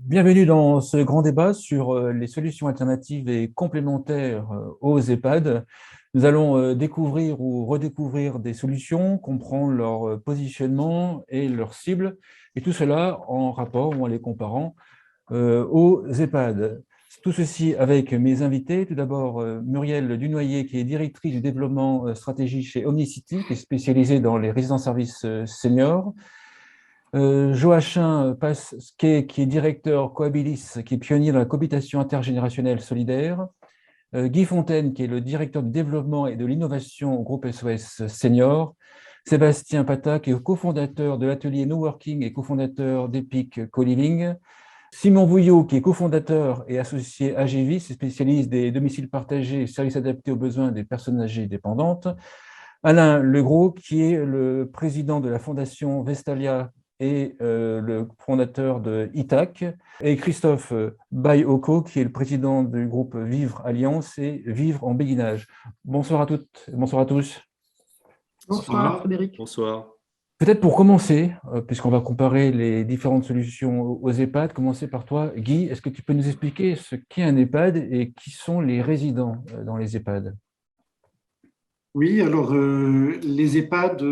Bienvenue dans ce grand débat sur les solutions alternatives et complémentaires aux EHPAD. Nous allons découvrir ou redécouvrir des solutions, comprendre leur positionnement et leur cible, et tout cela en rapport ou en les comparant aux EHPAD. Tout ceci avec mes invités. Tout d'abord, Muriel Dunoyer, qui est directrice du développement stratégie chez Omnicity, qui est spécialisée dans les résidences-services seniors. Joachim Pasquet, qui est directeur Cohabilis, qui est pionnier dans la cohabitation intergénérationnelle solidaire. Guy Fontaine, qui est le directeur du développement et de l'innovation au groupe SOS Senior. Sébastien Pata, qui est cofondateur de l'atelier No Working et cofondateur d'Epic Co-Living. Simon Bouillot, qui est cofondateur et associé à Gévis, spécialiste des domiciles partagés et services adaptés aux besoins des personnes âgées dépendantes. Alain Legros, qui est le président de la fondation Vestalia et le fondateur de ITAC, et Christophe Bayoko, qui est le président du groupe Vivre Alliance et Vivre en béguinage. Bonsoir à toutes, bonsoir à tous. Bonsoir Frédéric. Bonsoir. Peut-être pour commencer, puisqu'on va comparer les différentes solutions aux EHPAD, commencer par toi, Guy. Est-ce que tu peux nous expliquer ce qu'est un EHPAD et qui sont les résidents dans les EHPAD? Oui, alors les EHPAD,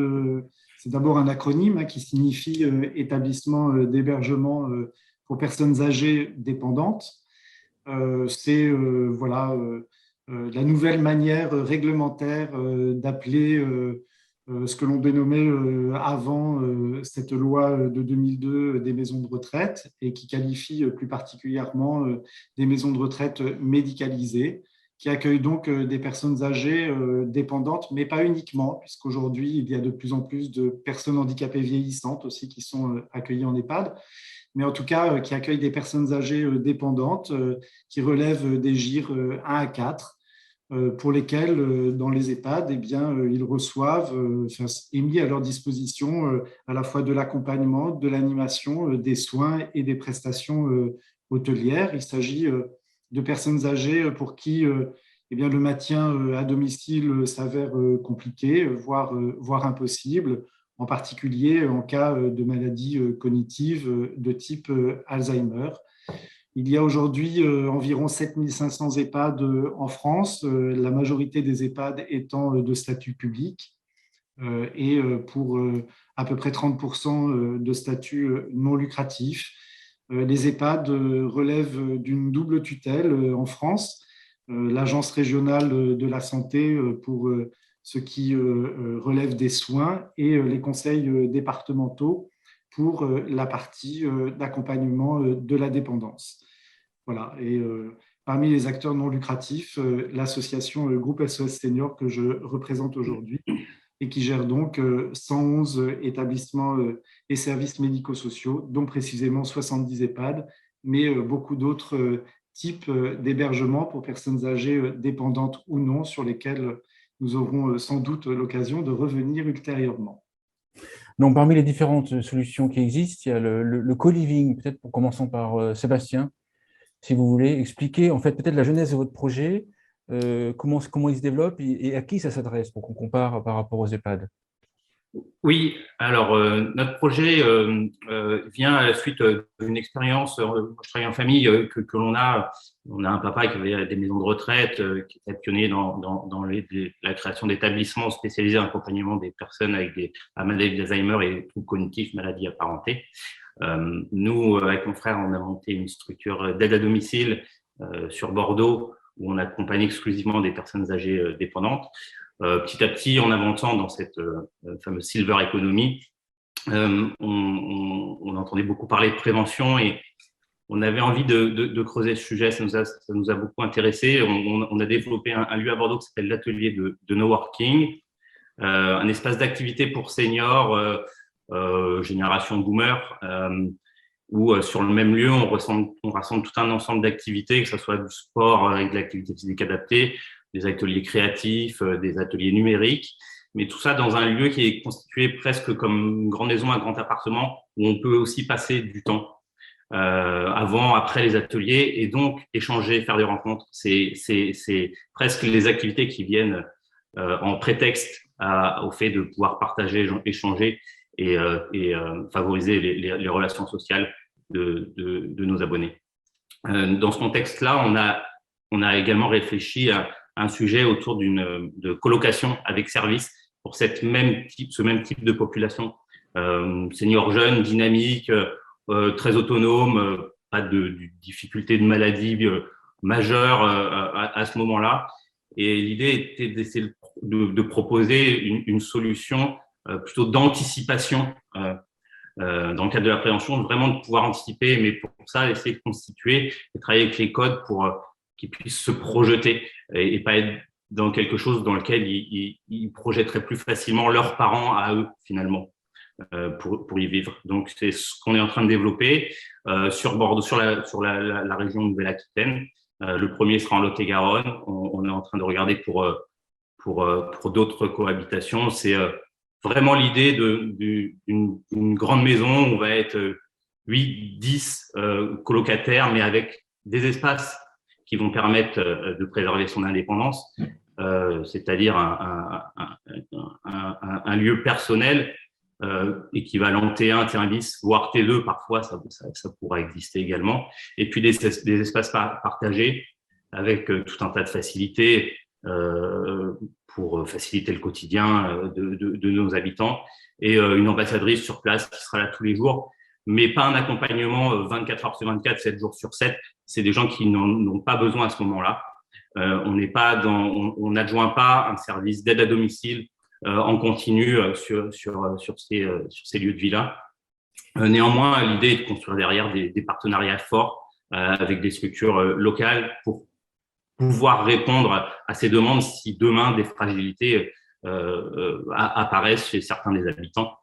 c'est d'abord un acronyme qui signifie établissement d'hébergement pour personnes âgées dépendantes. C'est la nouvelle manière réglementaire d'appeler ce que l'on dénommait avant cette loi de 2002 des maisons de retraite et qui qualifie plus particulièrement des maisons de retraite médicalisées, qui accueillent donc des personnes âgées dépendantes, mais pas uniquement, puisqu'aujourd'hui, il y a de plus en plus de personnes handicapées vieillissantes aussi qui sont accueillies en EHPAD, mais en tout cas qui accueillent des personnes âgées dépendantes qui relèvent des GIR 1 à 4, pour lesquels, dans les EHPAD, eh bien, ils reçoivent, est mis à leur disposition à la fois de l'accompagnement, de l'animation, des soins et des prestations hôtelières. Il s'agit de personnes âgées pour qui eh bien, le maintien à domicile s'avère compliqué, voire impossible, en particulier en cas de maladie cognitive de type Alzheimer. Il y a aujourd'hui environ 7500 EHPAD en France, la majorité des EHPAD étant de statut public et pour à peu près 30% de statut non lucratif. Les EHPAD relèvent d'une double tutelle en France, l'Agence régionale de la santé pour ce qui relève des soins et les conseils départementaux pour la partie d'accompagnement de la dépendance. Voilà. Et parmi les acteurs non lucratifs, l'association Groupe SOS Senior que je représente aujourd'hui et qui gère donc 111 établissements et services médico-sociaux, dont précisément 70 EHPAD, mais beaucoup d'autres types d'hébergements pour personnes âgées dépendantes ou non, sur lesquels nous aurons sans doute l'occasion de revenir ultérieurement. Donc, parmi les différentes solutions qui existent, il y a le co-living, peut-être pour commençant par Sébastien, si vous voulez expliquer en fait peut-être la genèse de votre projet, comment il se développe et à qui ça s'adresse pour qu'on compare par rapport aux EHPAD. Oui, alors notre projet vient à la suite d'une expérience. Je travaille en famille que l'on a. On a un papa qui avait des maisons de retraite, qui était pionnier dans la création d'établissements spécialisés en accompagnement des personnes avec la maladie d'Alzheimer et troubles cognitifs, maladies apparentées. Nous, avec mon frère, on a monté une structure d'aide à domicile sur Bordeaux où on accompagne exclusivement des personnes âgées dépendantes. Petit à petit, en avançant dans cette fameuse silver economy, on entendait beaucoup parler de prévention et on avait envie de creuser ce sujet. Ça nous a beaucoup intéressés. On a développé un lieu à Bordeaux qui s'appelle l'atelier de No Working, un espace d'activité pour seniors, génération boomer, où sur le même lieu, on rassemble tout un ensemble d'activités, que ce soit du sport avec de l'activité physique adaptée, des ateliers créatifs, des ateliers numériques, mais tout ça dans un lieu qui est constitué presque comme une grande maison, un grand appartement, où on peut aussi passer du temps avant, après les ateliers, et donc échanger, faire des rencontres. C'est presque les activités qui viennent en prétexte au fait de pouvoir partager, échanger et favoriser les relations sociales de nos abonnés. Dans ce contexte-là, on a également réfléchi à un sujet autour de colocation avec service pour ce même type de population. Seniors jeunes, dynamiques, très autonomes, pas de difficultés de maladie majeures à ce moment-là. Et l'idée était d'essayer de proposer une solution plutôt d'anticipation dans le cadre de la prévention, vraiment de pouvoir anticiper, mais pour ça, essayer de constituer et travailler avec les codes pour qu'ils puissent se projeter et pas être dans quelque chose dans lequel ils projetteraient plus facilement leurs parents à eux, finalement, pour y vivre. Donc, c'est ce qu'on est en train de développer sur Bordeaux, sur la région Nouvelle-Aquitaine. Le premier sera en Lot-et-Garonne. On est en train de regarder pour d'autres cohabitations. C'est vraiment l'idée d'une grande maison où on va être 8, 10 colocataires, mais avec des espaces qui vont permettre de préserver son indépendance, c'est-à-dire un lieu personnel équivalent T1, T1 bis, voire T2 parfois, ça pourra exister également. Et puis des espaces partagés avec tout un tas de facilités pour faciliter le quotidien de nos habitants et une ambassadrice sur place qui sera là tous les jours, mais pas un accompagnement 24 heures sur 24, 7 jours sur 7. C'est des gens qui n'ont pas besoin à ce moment-là. On n'adjoint pas un service d'aide à domicile en continu sur ces lieux de vie-là. Néanmoins, l'idée est de construire derrière des partenariats forts avec des structures locales pour pouvoir répondre à ces demandes si demain des fragilités apparaissent chez certains des habitants.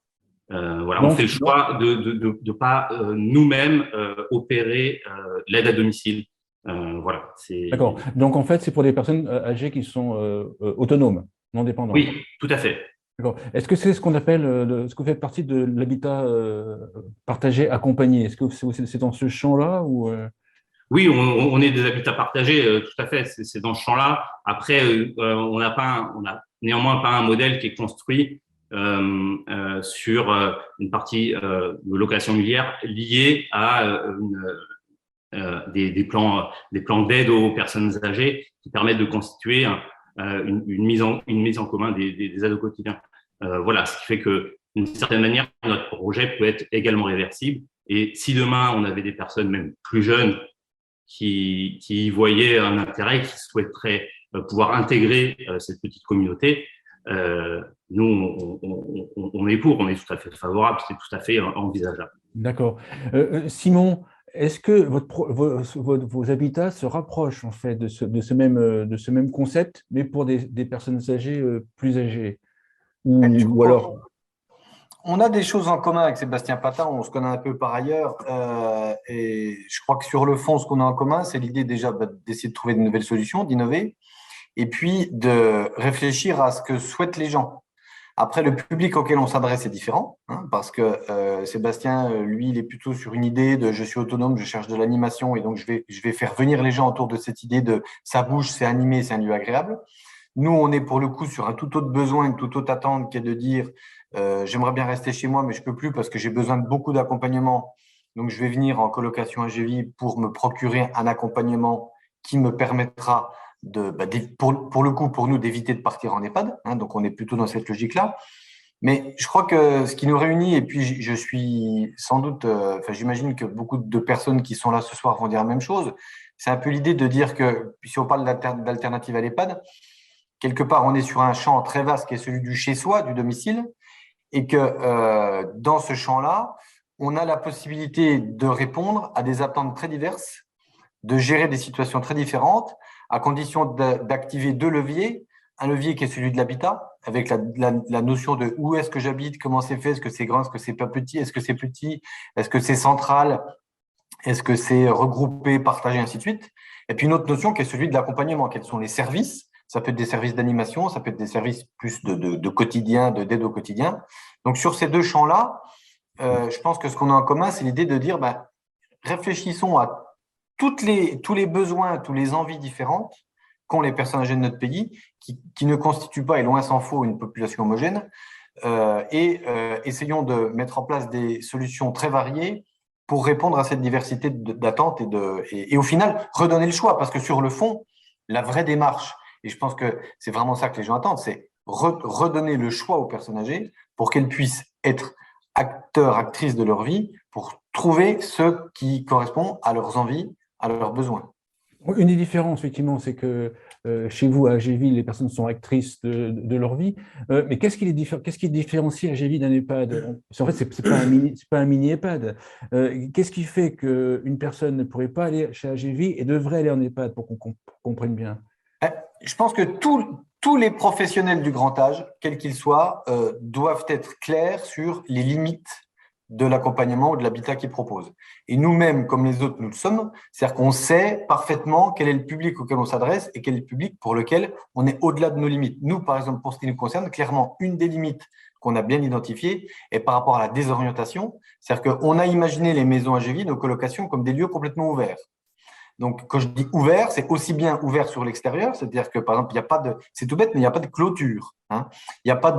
Voilà, on fait le choix de pas nous-mêmes opérer l'aide à domicile. Voilà. D'accord. Donc en fait, c'est pour des personnes âgées qui sont autonomes, non dépendantes. Oui, tout à fait. D'accord. Est-ce que c'est ce qu'on appelle, ce que fait partie de l'habitat partagé accompagné? Est-ce que c'est dans ce champ-là ou Oui, on est des habitats partagés, tout à fait. C'est dans ce champ-là. Après, on n'a néanmoins pas un modèle qui est construit sur une partie de location immobilière liée à des plans d'aide aux personnes âgées qui permettent de constituer une mise en commun des aides au quotidien. Voilà, ce qui fait que d'une certaine manière, notre projet peut être également réversible. Et si demain on avait des personnes même plus jeunes qui y voyaient un intérêt, qui souhaiteraient pouvoir intégrer cette petite communauté, nous, on est pour, on est tout à fait favorable, c'est tout à fait envisageable. D'accord. Simon, est-ce que vos habitats se rapprochent en fait de ce même concept, mais pour des personnes âgées plus âgées ou alors on a des choses en commun avec Sébastien Patin, on se connaît un peu par ailleurs, et je crois que sur le fond, ce qu'on a en commun, c'est l'idée déjà d'essayer de trouver de nouvelles solutions, d'innover, et puis de réfléchir à ce que souhaitent les gens. Après, le public auquel on s'adresse est différent, hein, parce que Sébastien, lui, il est plutôt sur une idée de « je suis autonome, je cherche de l'animation », et donc je vais faire venir les gens autour de cette idée de « ça bouge, c'est animé, c'est un lieu agréable ». Nous, on est pour le coup sur un tout autre besoin, une toute autre attente qui est de dire j'aimerais bien rester chez moi, mais je peux plus parce que j'ai besoin de beaucoup d'accompagnement. Donc, je vais venir en colocation AGV pour me procurer un accompagnement qui me permettra pour le coup, pour nous, d'éviter de partir en EHPAD. Hein, donc, on est plutôt dans cette logique-là. Mais je crois que ce qui nous réunit, et puis je suis sans doute, j'imagine que beaucoup de personnes qui sont là ce soir vont dire la même chose, c'est un peu l'idée de dire que, si on parle d'alternative à l'EHPAD, quelque part, on est sur un champ très vaste qui est celui du chez-soi, du domicile, et que dans ce champ-là, on a la possibilité de répondre à des attentes très diverses, de gérer des situations très différentes, à condition d'activer deux leviers. Un levier qui est celui de l'habitat, avec la notion de où est-ce que j'habite, comment c'est fait, est-ce que c'est grand, est-ce que c'est pas petit, est-ce que c'est petit, est-ce que c'est central, est-ce que c'est regroupé, partagé, ainsi de suite. Et puis une autre notion qui est celui de l'accompagnement, quels sont les services. Ça peut être des services d'animation, ça peut être des services plus de quotidien, d'aide au quotidien. Donc, sur ces deux champs-là, je pense que ce qu'on a en commun, c'est l'idée de dire, réfléchissons à tous les besoins, toutes les envies différentes qu'ont les personnes âgées de notre pays, qui ne constituent pas, et loin s'en faut, une population homogène, et essayons de mettre en place des solutions très variées pour répondre à cette diversité d'attentes et au final, redonner le choix. Parce que sur le fond, la vraie démarche, et je pense que c'est vraiment ça que les gens attendent, c'est redonner le choix aux personnes âgées pour qu'elles puissent être acteurs, actrices de leur vie, pour trouver ce qui correspond à leurs envies, à leurs besoins. Une des différences, effectivement, c'est que chez vous, à AGV, les personnes sont actrices de leur vie. Mais qu'est-ce qui différencie AGV d'un EHPAD? Parce qu'en fait, ce n'est pas un mini EHPAD. Qu'est-ce qui fait qu'une personne ne pourrait pas aller chez AGV et devrait aller en EHPAD pour qu'on comprenne bien? Je pense que tous les professionnels du grand âge, quels qu'ils soient, doivent être clairs sur les limites de l'accompagnement ou de l'habitat qu'ils proposent. Et nous-mêmes, comme les autres, nous le sommes, c'est-à-dire qu'on sait parfaitement quel est le public auquel on s'adresse et quel est le public pour lequel on est au-delà de nos limites. Nous, par exemple, pour ce qui nous concerne, clairement, une des limites qu'on a bien identifiées est par rapport à la désorientation, c'est-à-dire qu'on a imaginé les maisons AGV, nos colocations, comme des lieux complètement ouverts. Donc, quand je dis ouvert, c'est aussi bien ouvert sur l'extérieur, c'est-à-dire que, par exemple, il n'y a pas de, c'est tout bête, mais il n'y a pas de clôture. Hein. Il n'y a pas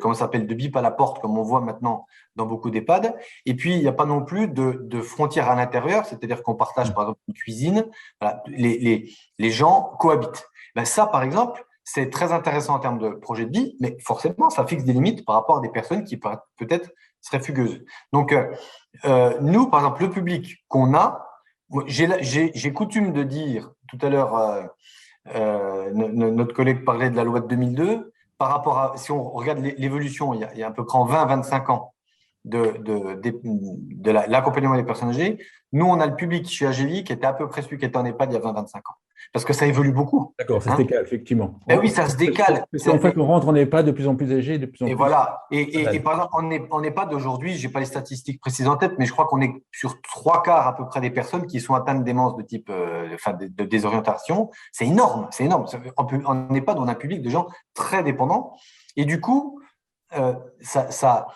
comment ça s'appelle, de bip à la porte, comme on voit maintenant dans beaucoup d'EHPAD. Et puis, il n'y a pas non plus de frontières à l'intérieur, c'est-à-dire qu'on partage, par exemple, une cuisine. Voilà, les gens cohabitent. Ben, ça, par exemple, c'est très intéressant en termes de projet de vie, mais forcément, ça fixe des limites par rapport à des personnes qui peut-être seraient fugueuses. Donc, nous, par exemple, le public qu'on a, j'ai coutume de dire, tout à l'heure, notre collègue parlait de la loi de 2002, par rapport à, si on regarde l'évolution, il y a à peu près 20-25 ans de l'accompagnement des personnes âgées, nous, on a le public chez AGV qui était à peu près celui qui était en EHPAD il y a 20-25 ans. Parce que ça évolue beaucoup. D'accord, ça se décale, effectivement. Ben oui, ça se décale. En fait, on rentre en EHPAD de plus en plus âgé, de plus en et plus… Voilà. Et par exemple, en EHPAD d'aujourd'hui, je n'ai pas les statistiques précises en tête, mais je crois qu'on est sur 3/4 à peu près des personnes qui sont atteintes de démence de type, de désorientation. C'est énorme, c'est énorme. En EHPAD, on a un public de gens très dépendants. Et du coup, ça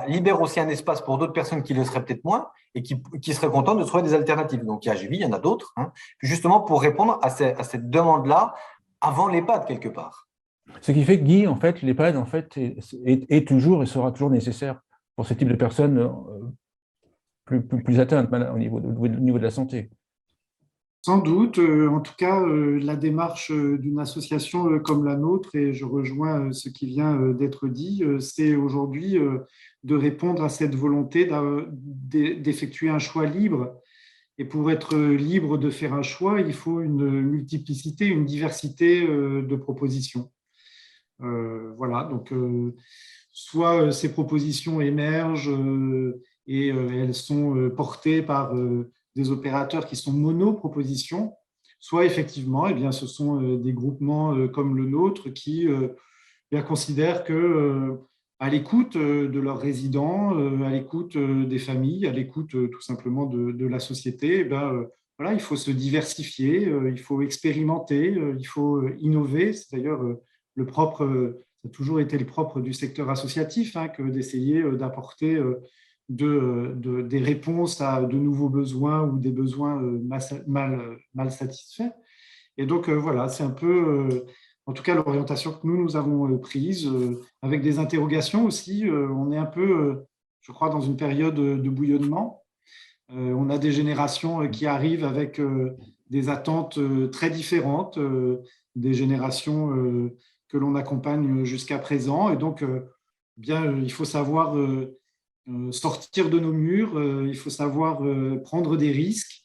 libère aussi un espace pour d'autres personnes qui le seraient peut-être moins et qui seraient contentes de trouver des alternatives. Donc, il y a AGV, il y en a d'autres, hein, justement pour répondre à cette demande-là avant l'EHPAD, quelque part. Ce qui fait que Guy, en fait, l'EHPAD en fait, est toujours et sera toujours nécessaire pour ce type de personnes plus atteintes au niveau de la santé. Sans doute, en tout cas, la démarche d'une association comme la nôtre, et je rejoins ce qui vient d'être dit, c'est aujourd'hui de répondre à cette volonté d'effectuer un choix libre. Et pour être libre de faire un choix, il faut une multiplicité, une diversité de propositions. Voilà, donc soit ces propositions émergent et elles sont portées par des opérateurs qui sont mono-propositions, soit effectivement, eh bien, ce sont des groupements comme le nôtre qui bien, considèrent que à l'écoute de leurs résidents, à l'écoute des familles, à l'écoute tout simplement de la société, eh bien, voilà, il faut se diversifier, il faut expérimenter, il faut innover. C'est d'ailleurs le propre, ça a toujours été le propre du secteur associatif, hein, que d'essayer d'apporter des réponses à de nouveaux besoins ou des besoins mal satisfaits. Et donc, voilà, c'est un peu, en tout cas, l'orientation que nous avons prise, avec des interrogations aussi. On est un peu, je crois, dans une période de bouillonnement. On a des générations qui arrivent avec des attentes très différentes, des générations que l'on accompagne jusqu'à présent. Et donc, bien, il faut savoir sortir de nos murs, il faut savoir prendre des risques,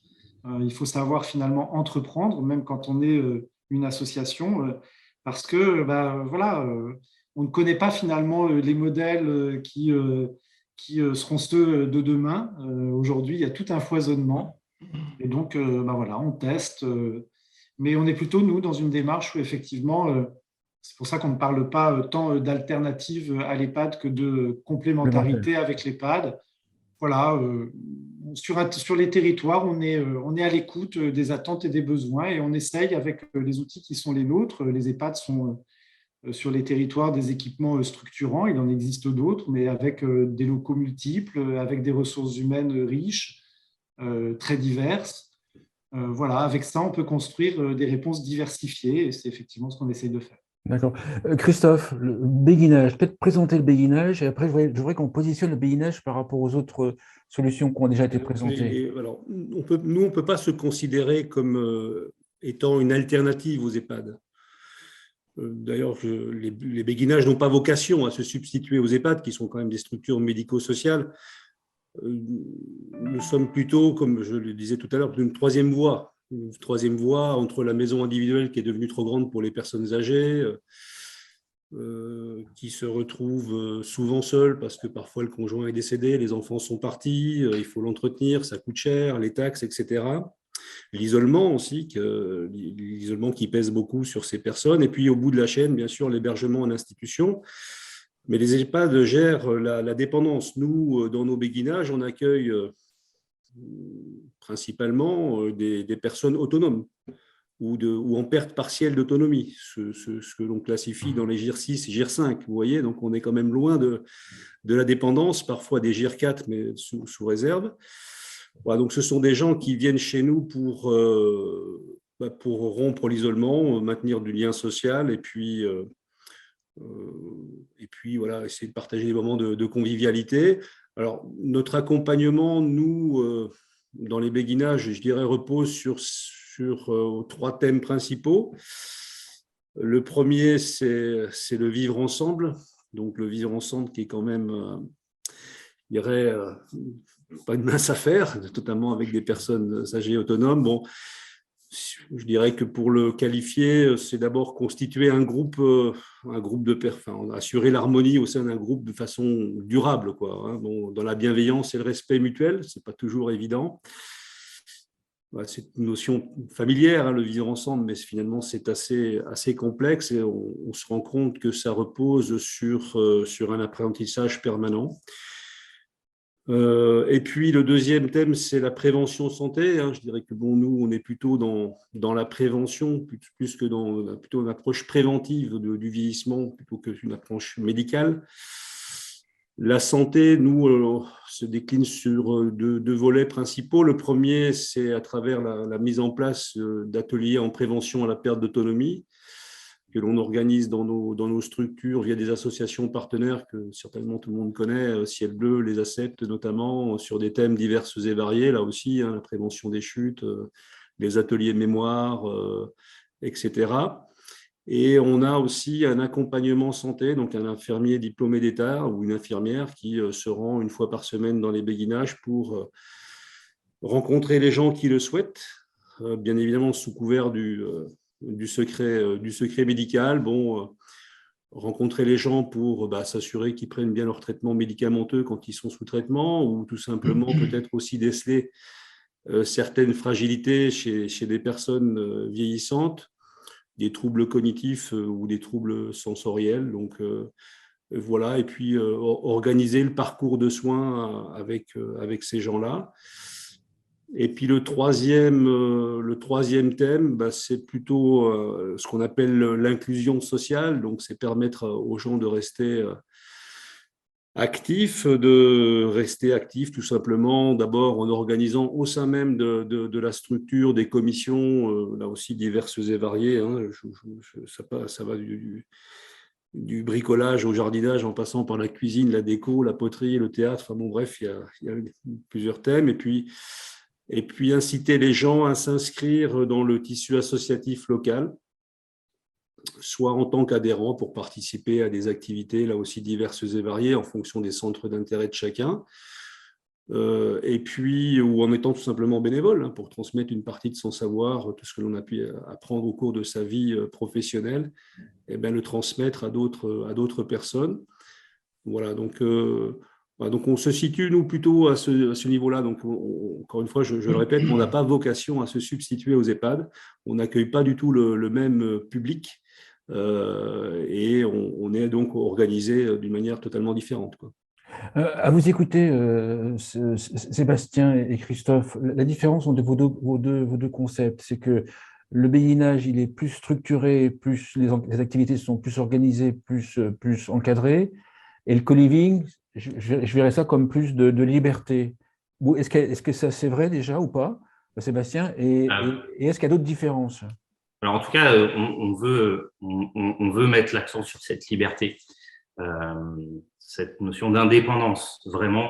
il faut savoir finalement entreprendre, même quand on est une association, parce que voilà, on ne connaît pas finalement les modèles qui seront ceux de demain. Aujourd'hui, il y a tout un foisonnement. Et donc, voilà, on teste. Mais on est plutôt, nous, dans une démarche où effectivement, c'est pour ça qu'on ne parle pas tant d'alternative à l'EHPAD que de complémentarité avec l'EHPAD. Voilà, sur les territoires, on est à l'écoute des attentes et des besoins et on essaye avec les outils qui sont les nôtres. Les EHPAD sont sur les territoires des équipements structurants, il en existe d'autres, mais avec des locaux multiples, avec des ressources humaines riches, très diverses. Voilà, avec ça, on peut construire des réponses diversifiées et c'est effectivement ce qu'on essaye de faire. D'accord. Christophe, le béguinage, peut-être présenter le béguinage et après je voudrais qu'on positionne le béguinage par rapport aux autres solutions qui ont déjà été présentées. Alors, nous, on ne peut pas se considérer comme étant une alternative aux EHPAD. D'ailleurs, les béguinages n'ont pas vocation à se substituer aux EHPAD, qui sont quand même des structures médico-sociales. Nous sommes plutôt, comme je le disais tout à l'heure, d'une troisième voie. Une troisième voie entre la maison individuelle qui est devenue trop grande pour les personnes âgées, qui se retrouvent souvent seules parce que parfois le conjoint est décédé, les enfants sont partis, il faut l'entretenir, ça coûte cher, les taxes, etc. L'isolement aussi, l'isolement qui pèse beaucoup sur ces personnes. Et puis au bout de la chaîne, bien sûr, l'hébergement en institution. Mais les EHPAD gèrent la dépendance. Nous, dans nos béguinages, on accueille principalement des personnes autonomes ou en perte partielle d'autonomie, ce que l'on classifie dans les GIR 6 et GIR 5. Vous voyez, donc on est quand même loin de la dépendance, parfois des GIR 4, mais sous réserve. Voilà, donc ce sont des gens qui viennent chez nous pour rompre l'isolement, maintenir du lien social et puis voilà, essayer de partager des moments de convivialité. Alors, notre accompagnement, nous, dans les béguinages, je dirais, repose sur 3 thèmes principaux. Le premier, c'est le vivre ensemble. Donc, le vivre ensemble qui est quand même, je dirais, pas une mince affaire, notamment avec des personnes âgées autonomes. Bon, je dirais que pour le qualifier, c'est d'abord constituer un groupe de personnes, assurer l'harmonie au sein d'un groupe de façon durable, quoi, hein. Bon, dans la bienveillance et le respect mutuel, c'est pas toujours évident. C'est une notion familière, hein, le vivre ensemble, mais finalement c'est assez complexe et on se rend compte que ça repose sur un apprentissage permanent. Et puis le deuxième thème, c'est la prévention santé, hein. Je dirais que bon, nous, on est plutôt dans la prévention, plus que plutôt une approche préventive du vieillissement plutôt qu'une approche médicale. La santé, nous, se décline sur deux volets principaux. Le premier, c'est à travers la mise en place d'ateliers en prévention à la perte d'autonomie que l'on organise dans nos structures via des associations partenaires que certainement tout le monde connaît, Ciel Bleu, les ACEPT notamment, sur des thèmes divers et variés, là aussi, hein, la prévention des chutes, les ateliers mémoire, etc. Et on a aussi un accompagnement santé, donc un infirmier diplômé d'État ou une infirmière qui se rend une fois par semaine dans les béguinages pour rencontrer les gens qui le souhaitent, bien évidemment sous couvert du secret médical. Bon, rencontrer les gens pour s'assurer qu'ils prennent bien leur traitement médicamenteux quand ils sont sous traitement, ou tout simplement peut-être aussi déceler certaines fragilités chez des personnes vieillissantes, des troubles cognitifs ou des troubles sensoriels. Donc voilà, et puis organiser le parcours de soins avec ces gens-là. Et puis le troisième thème, c'est plutôt ce qu'on appelle l'inclusion sociale. Donc, c'est permettre aux gens de rester actifs, tout simplement, d'abord en organisant au sein même de la structure des commissions, là aussi diverses et variées, hein. Ça va du bricolage au jardinage en passant par la cuisine, la déco, la poterie, le théâtre. Enfin bon, bref, il y a plusieurs thèmes. Et puis inciter les gens à s'inscrire dans le tissu associatif local, soit en tant qu'adhérents pour participer à des activités là aussi diverses et variées en fonction des centres d'intérêt de chacun, et puis ou en étant tout simplement bénévole, hein, pour transmettre une partie de son savoir, tout ce que l'on a pu apprendre au cours de sa vie professionnelle, et bien le transmettre à d'autres personnes. Voilà, donc on se situe, nous, plutôt à ce niveau-là. Donc, encore une fois, je le répète, on n'a pas vocation à se substituer aux EHPAD. On n'accueille pas du tout le même public et on est donc organisé d'une manière totalement différente, quoi. À vous écouter, Sébastien et Christophe, la différence entre vos deux concepts, c'est que le béguinage, il est plus structuré, plus les activités sont plus organisées, plus encadrées, et le co-living, je verrais ça comme plus de liberté. Est-ce que ça c'est vrai déjà ou pas, Sébastien, et est-ce qu'il y a d'autres différences? Alors, en tout cas, on veut mettre l'accent sur cette liberté, cette notion d'indépendance, vraiment,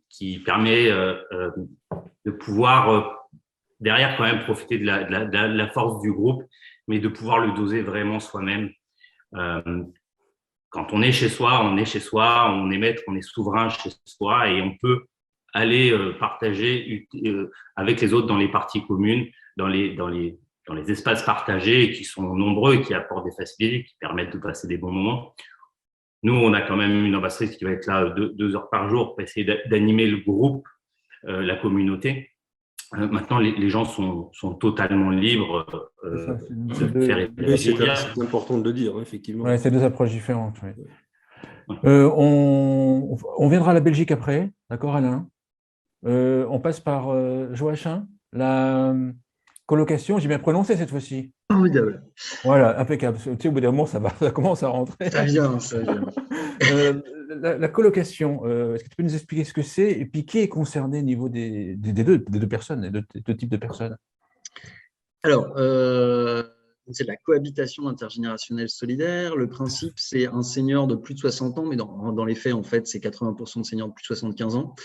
qui permet de pouvoir, derrière, quand même, profiter de la force du groupe, mais de pouvoir le doser vraiment soi-même. Quand on est chez soi, on est chez soi, on est maître, on est souverain chez soi, et on peut aller partager avec les autres dans les parties communes, dans les espaces partagés qui sont nombreux et qui apportent des facilités, qui permettent de passer des bons moments. Nous, on a quand même une ambassadrice qui va être là 2 heures par jour pour essayer d'animer le groupe, la communauté. Maintenant, les gens sont totalement libres de faire. Oui, c'est important de le dire, effectivement. Ouais, c'est 2 approches différentes. Oui. On viendra à la Belgique après, d'accord, Alain? On passe par Joachim, la colocation, j'ai bien prononcé cette fois-ci. Formidable. Voilà, impeccable. Tu sais, au bout d'un moment, ça commence à rentrer. Ça vient, ça vient. La colocation, est-ce que tu peux nous expliquer ce que c'est et puis qui est concerné au niveau des deux personnes, des deux types de personnes? Alors, c'est de la cohabitation intergénérationnelle solidaire. Le principe, c'est un senior de plus de 60 ans, mais dans les faits, en fait, c'est 80% de seniors de plus de 75 ans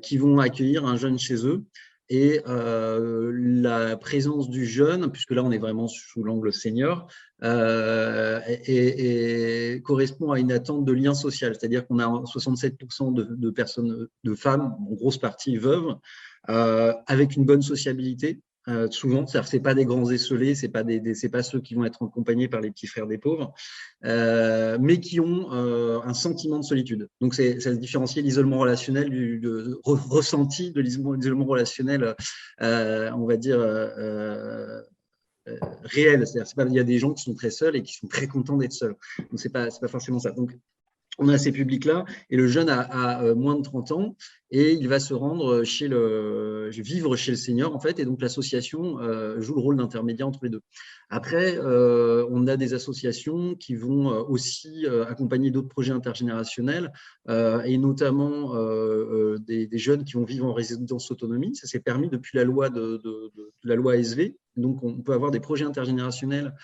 qui vont accueillir un jeune chez eux. Et la présence du jeune, puisque là, on est vraiment sous l'angle senior, et correspond à une attente de lien social. C'est-à-dire qu'on a 67% de personnes, de femmes, en grosse partie veuves, avec une bonne sociabilité. Souvent, c'est-à-dire c'est pas des grands esselés, c'est pas ceux qui vont être accompagnés par les petits frères des pauvres, mais qui ont un sentiment de solitude. Donc, ça se différencie l'isolement relationnel ressenti de l'isolement relationnel, on va dire réel. C'est-à-dire, il y a des gens qui sont très seuls et qui sont très contents d'être seuls. Donc, c'est pas forcément ça. Donc, on a ces publics-là, et le jeune a moins de 30 ans, et il va se rendre vivre chez le senior, en fait, et donc l'association joue le rôle d'intermédiaire entre les deux. Après, on a des associations qui vont aussi accompagner d'autres projets intergénérationnels, et notamment des jeunes qui vont vivre en résidence autonomie. Ça s'est permis depuis la loi la loi ASV. Donc, on peut avoir des projets intergénérationnels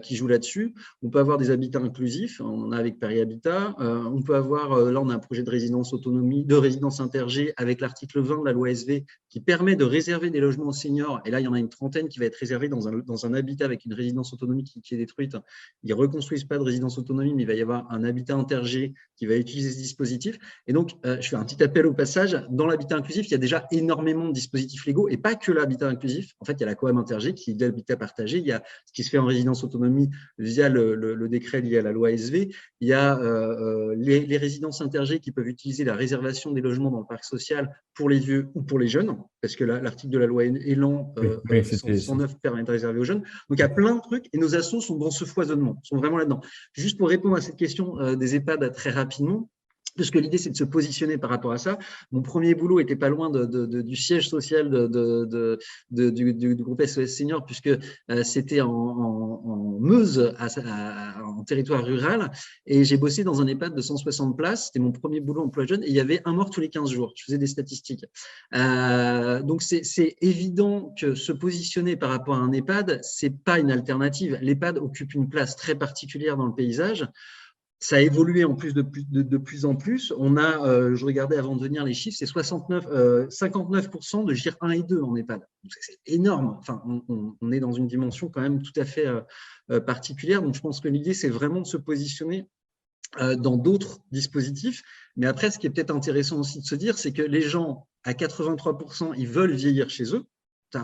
qui jouent là-dessus. On peut avoir des habitats inclusifs. On en a avec Paris Habitat. On peut avoir, là, on a un projet de résidence autonomie, de résidence intergé avec l'article 20 de la loi ASV qui permet de réserver des logements aux seniors. Et là, il y en a une trentaine qui va être réservée dans un habitat avec une résidence autonomie qui est détruite. Ils ne reconstruisent pas de résidence autonomie, mais il va y avoir un habitat intergé qui va utiliser ce dispositif. Et donc, je fais un petit appel au passage. Dans l'habitat inclusif, il y a déjà énormément de dispositifs légaux et pas que l'habitat inclusif. En fait, il y a la cohab intergé qui est l'habitat partagé. Il y a ce qui se fait en résidence autonomie via le décret lié à la loi ASV. Il y a les résidences intergées qui peuvent utiliser la réservation des logements dans le parc social pour les vieux ou pour les jeunes, parce que l'article de la loi Elan 109 permet de réserver aux jeunes. Donc, il y a plein de trucs et nos assos sont dans ce foisonnement, sont vraiment là-dedans. Juste pour répondre à cette question des EHPAD très rapidement, parce que l'idée, c'est de se positionner par rapport à ça. Mon premier boulot était pas loin du siège social du groupe SOS Senior, puisque c'était en Meuse, en territoire rural, et j'ai bossé dans un EHPAD de 160 places. C'était mon premier boulot emploi jeune, et il y avait un mort tous les 15 jours. Je faisais des statistiques. Donc, c'est évident que se positionner par rapport à un EHPAD, c'est pas une alternative. L'EHPAD occupe une place très particulière dans le paysage. Ça a évolué en plus de plus en plus. On a, je regardais avant de venir les chiffres, c'est 59% de GIR 1 et 2 en EHPAD. C'est énorme. Enfin, on est dans une dimension quand même tout à fait particulière. Donc, je pense que l'idée, c'est vraiment de se positionner dans d'autres dispositifs. Mais après, ce qui est peut-être intéressant aussi de se dire, c'est que les gens, à 83%, ils veulent vieillir chez eux.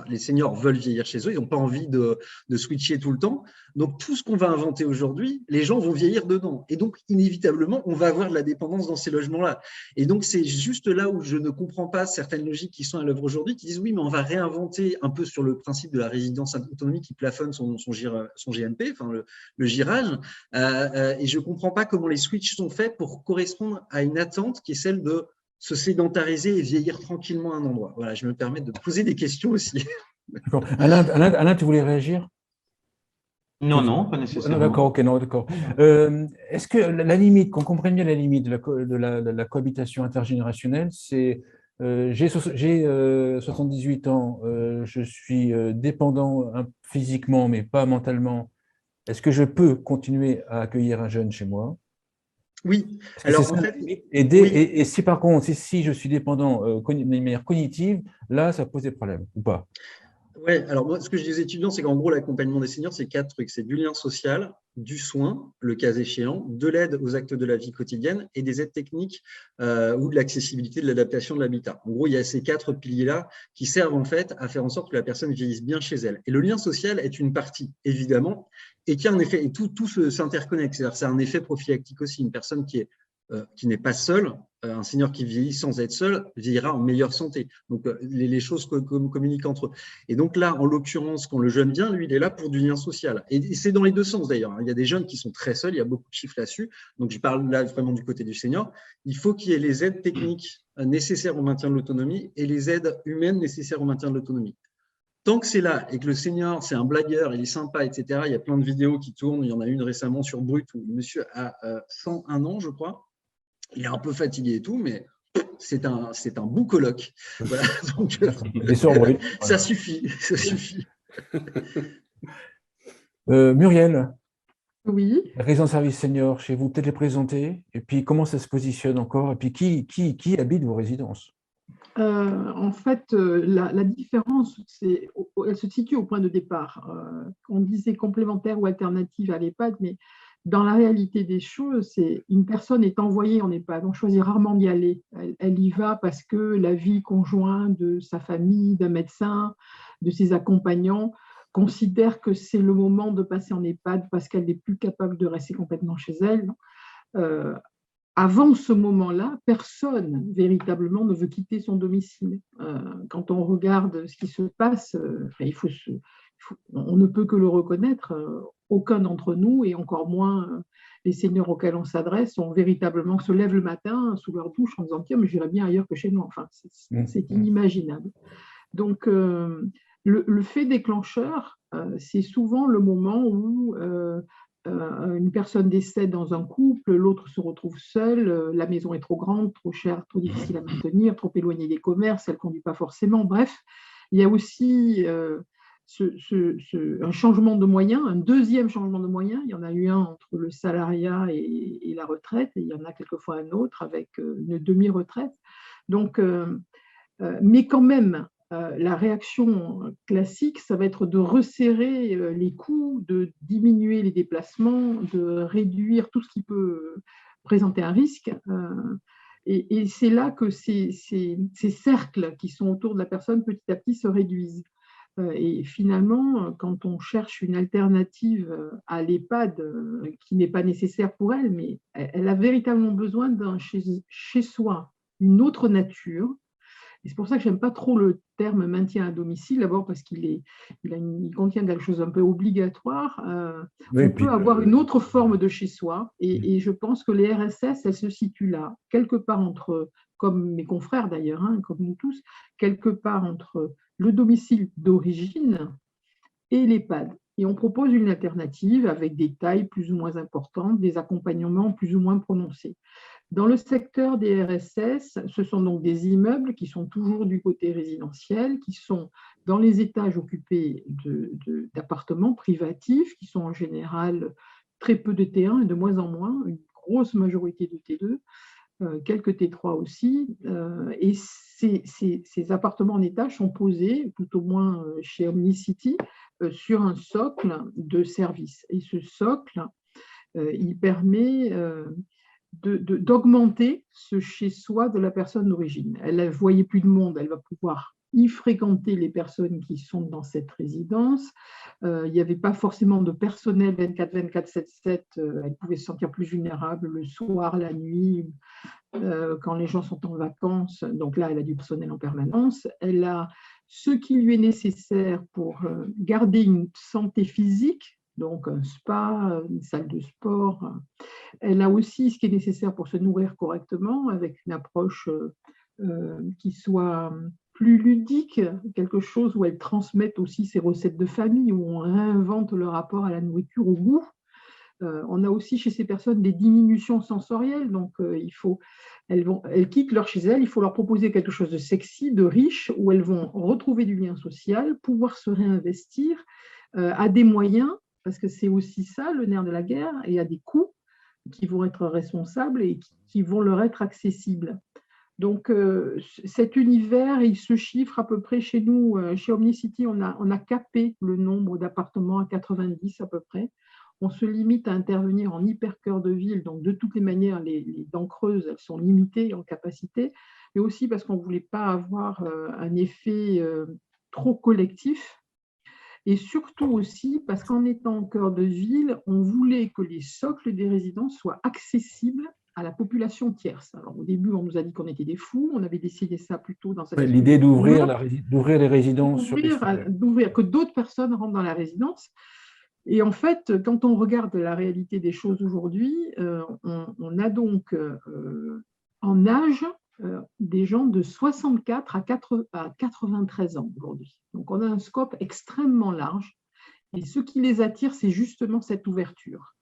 Les seniors veulent vieillir chez eux, ils n'ont pas envie de switcher tout le temps. Donc, tout ce qu'on va inventer aujourd'hui, les gens vont vieillir dedans. Et donc, inévitablement, on va avoir de la dépendance dans ces logements-là. Et donc, c'est juste là où je ne comprends pas certaines logiques qui sont à l'œuvre aujourd'hui, qui disent oui, mais on va réinventer un peu sur le principe de la résidence autonomie qui plafonne son GMP, enfin le girage. Et je ne comprends pas comment les switches sont faits pour correspondre à une attente qui est celle de se sédentariser et vieillir tranquillement à un endroit. Voilà, je me permets de poser des questions aussi. D'accord. Alain, tu voulais réagir? Non, pas nécessairement. D'accord, ok, non, d'accord. Est-ce que la limite, qu'on comprenne bien la limite de la cohabitation intergénérationnelle, c'est J'ai 78 ans, je suis dépendant physiquement, mais pas mentalement. Est-ce que je peux continuer à accueillir un jeune chez moi? Oui, Est-ce que c'est alors en ça la fait, limite oui. et si par contre, si je suis dépendant de manière cognitive, là, ça pose des problèmes ou pas? Ouais, alors moi, ce que je dis aux étudiants, c'est qu'en gros, l'accompagnement des seniors, c'est 4 trucs. C'est du lien social, du soin, le cas échéant, de l'aide aux actes de la vie quotidienne et des aides techniques ou de l'accessibilité, de l'adaptation de l'habitat. En gros, il y a ces 4 piliers-là qui servent en fait à faire en sorte que la personne vieillisse bien chez elle. Et le lien social est une partie, évidemment, et qui a un effet, et tout s'interconnecte. C'est-à-dire c'est un effet prophylactique aussi. Une personne qui n'est pas seule, un senior qui vieillit sans être seul, vieillira en meilleure santé. Donc, les choses communiquent entre eux. Et donc là, en l'occurrence, quand le jeune vient, lui, il est là pour du lien social. Et c'est dans les deux sens d'ailleurs. Il y a des jeunes qui sont très seuls, il y a beaucoup de chiffres là-dessus. Donc, je parle là vraiment du côté du senior. Il faut qu'il y ait les aides techniques nécessaires au maintien de l'autonomie et les aides humaines nécessaires au maintien de l'autonomie. Tant que c'est là et que le senior, c'est un blagueur, il est sympa, etc., il y a plein de vidéos qui tournent. Il y en a une récemment sur Brut où le monsieur a 101 ans, je crois. Il est un peu fatigué et tout, mais c'est un beau colloque. Voilà, donc, Et sur Brut, ça voilà. suffit, ça suffit. Muriel, Oui, résidence service senior chez vous, peut-être les présenter, et puis comment ça se positionne encore, et puis qui habite vos résidences? en fait, la différence, elle se situe au point de départ. On disait complémentaire ou alternative à l'EHPAD, mais dans la réalité des choses, c'est une personne est envoyée en EHPAD. On choisit rarement d'y aller. Elle y va parce que la vie conjointe de sa famille, d'un médecin, de ses accompagnants, considère que c'est le moment de passer en EHPAD parce qu'elle n'est plus capable de rester complètement chez elle. Euh, Avant ce moment-là, personne véritablement ne veut quitter son domicile. Quand on regarde ce qui se passe, on ne peut que le reconnaître. Aucun d'entre nous, et encore moins les seniors auxquels on s'adresse, ont véritablement se lèvent le matin sous leur douche en disant tiens, mais j'irai bien ailleurs que chez moi. Enfin, c'est inimaginable. Donc, le fait déclencheur, c'est souvent le moment où une personne décède dans un couple, l'autre se retrouve seule, la maison est trop grande, trop chère, trop difficile à maintenir, trop éloignée des commerces, elle ne conduit pas forcément. Bref, il y a aussi un changement de moyens, un deuxième changement de moyens. Il y en a eu un entre le salariat et la retraite, et il y en a quelquefois un autre avec une demi-retraite. Donc, mais quand même, la réaction classique, ça va être de resserrer les coûts, de diminuer les déplacements, de réduire tout ce qui peut présenter un risque. Et c'est là que ces cercles qui sont autour de la personne petit à petit se réduisent. Et finalement, quand on cherche une alternative à l'EHPAD qui n'est pas nécessaire pour elle, mais elle a véritablement besoin d'un chez soi, une autre nature. Et c'est pour ça que je n'aime pas trop le terme maintien à domicile, d'abord parce qu'il contient quelque chose d'un peu obligatoire. Oui, On peut avoir une autre forme de chez soi, et je pense que les RSS, elles se situent là, quelque part entre, comme mes confrères d'ailleurs, hein, comme nous tous, quelque part entre le domicile d'origine et l'EHPAD. Et on propose une alternative avec des tailles plus ou moins importantes, des accompagnements plus ou moins prononcés. Dans le secteur des RSS, ce sont donc des immeubles qui sont toujours du côté résidentiel, qui sont dans les étages occupés d'appartements privatifs, qui sont en général très peu de T1 et de moins en moins, une grosse majorité de T2, quelques T3 aussi. Et ces appartements en étage sont posés, tout au moins chez Omnicity, sur un socle de services. Et ce socle, il permet d'augmenter ce chez-soi de la personne d'origine. Elle ne voyait plus de monde, elle va pouvoir y fréquenter les personnes qui sont dans cette résidence. Il n'y avait pas forcément de personnel 24/24, 7/7. Elle pouvait se sentir plus vulnérable le soir, la nuit, quand les gens sont en vacances. Donc là, elle a du personnel en permanence. Elle a ce qui lui est nécessaire pour garder une santé physique, donc un spa, une salle de sport. Elle a aussi ce qui est nécessaire pour se nourrir correctement, avec une approche qui soit plus ludique, quelque chose où elle transmette aussi ses recettes de famille, où on réinvente le rapport à la nourriture, au goût. On a aussi chez ces personnes des diminutions sensorielles, donc il faut Elles quittent leur chez elles, il faut leur proposer quelque chose de sexy, de riche, où elles vont retrouver du lien social, pouvoir se réinvestir à des moyens, parce que c'est aussi ça le nerf de la guerre, et à des coûts qui vont être responsables et qui vont leur être accessibles. Donc, cet univers, il se chiffre à peu près chez nous, chez Omnicity, on a capé le nombre d'appartements à 90 à peu près. On se limite à intervenir en hyper-cœur de ville, donc de toutes les manières, les dents creuses, elles sont limitées en capacité, mais aussi parce qu'on ne voulait pas avoir un effet trop collectif, et surtout aussi parce qu'en étant en cœur de ville, on voulait que les socles des résidences soient accessibles à la population tierce. Alors, au début, on nous a dit qu'on était des fous, on avait décidé ça plutôt dans cette L'idée d'ouvrir les résidences sur les d'ouvrir, que d'autres personnes rentrent dans la résidence. Et en fait, quand on regarde la réalité des choses aujourd'hui, on a donc en âge des gens de 64 à 93 ans aujourd'hui. Donc, on a un scope extrêmement large. Et ce qui les attire, c'est justement cette ouverture.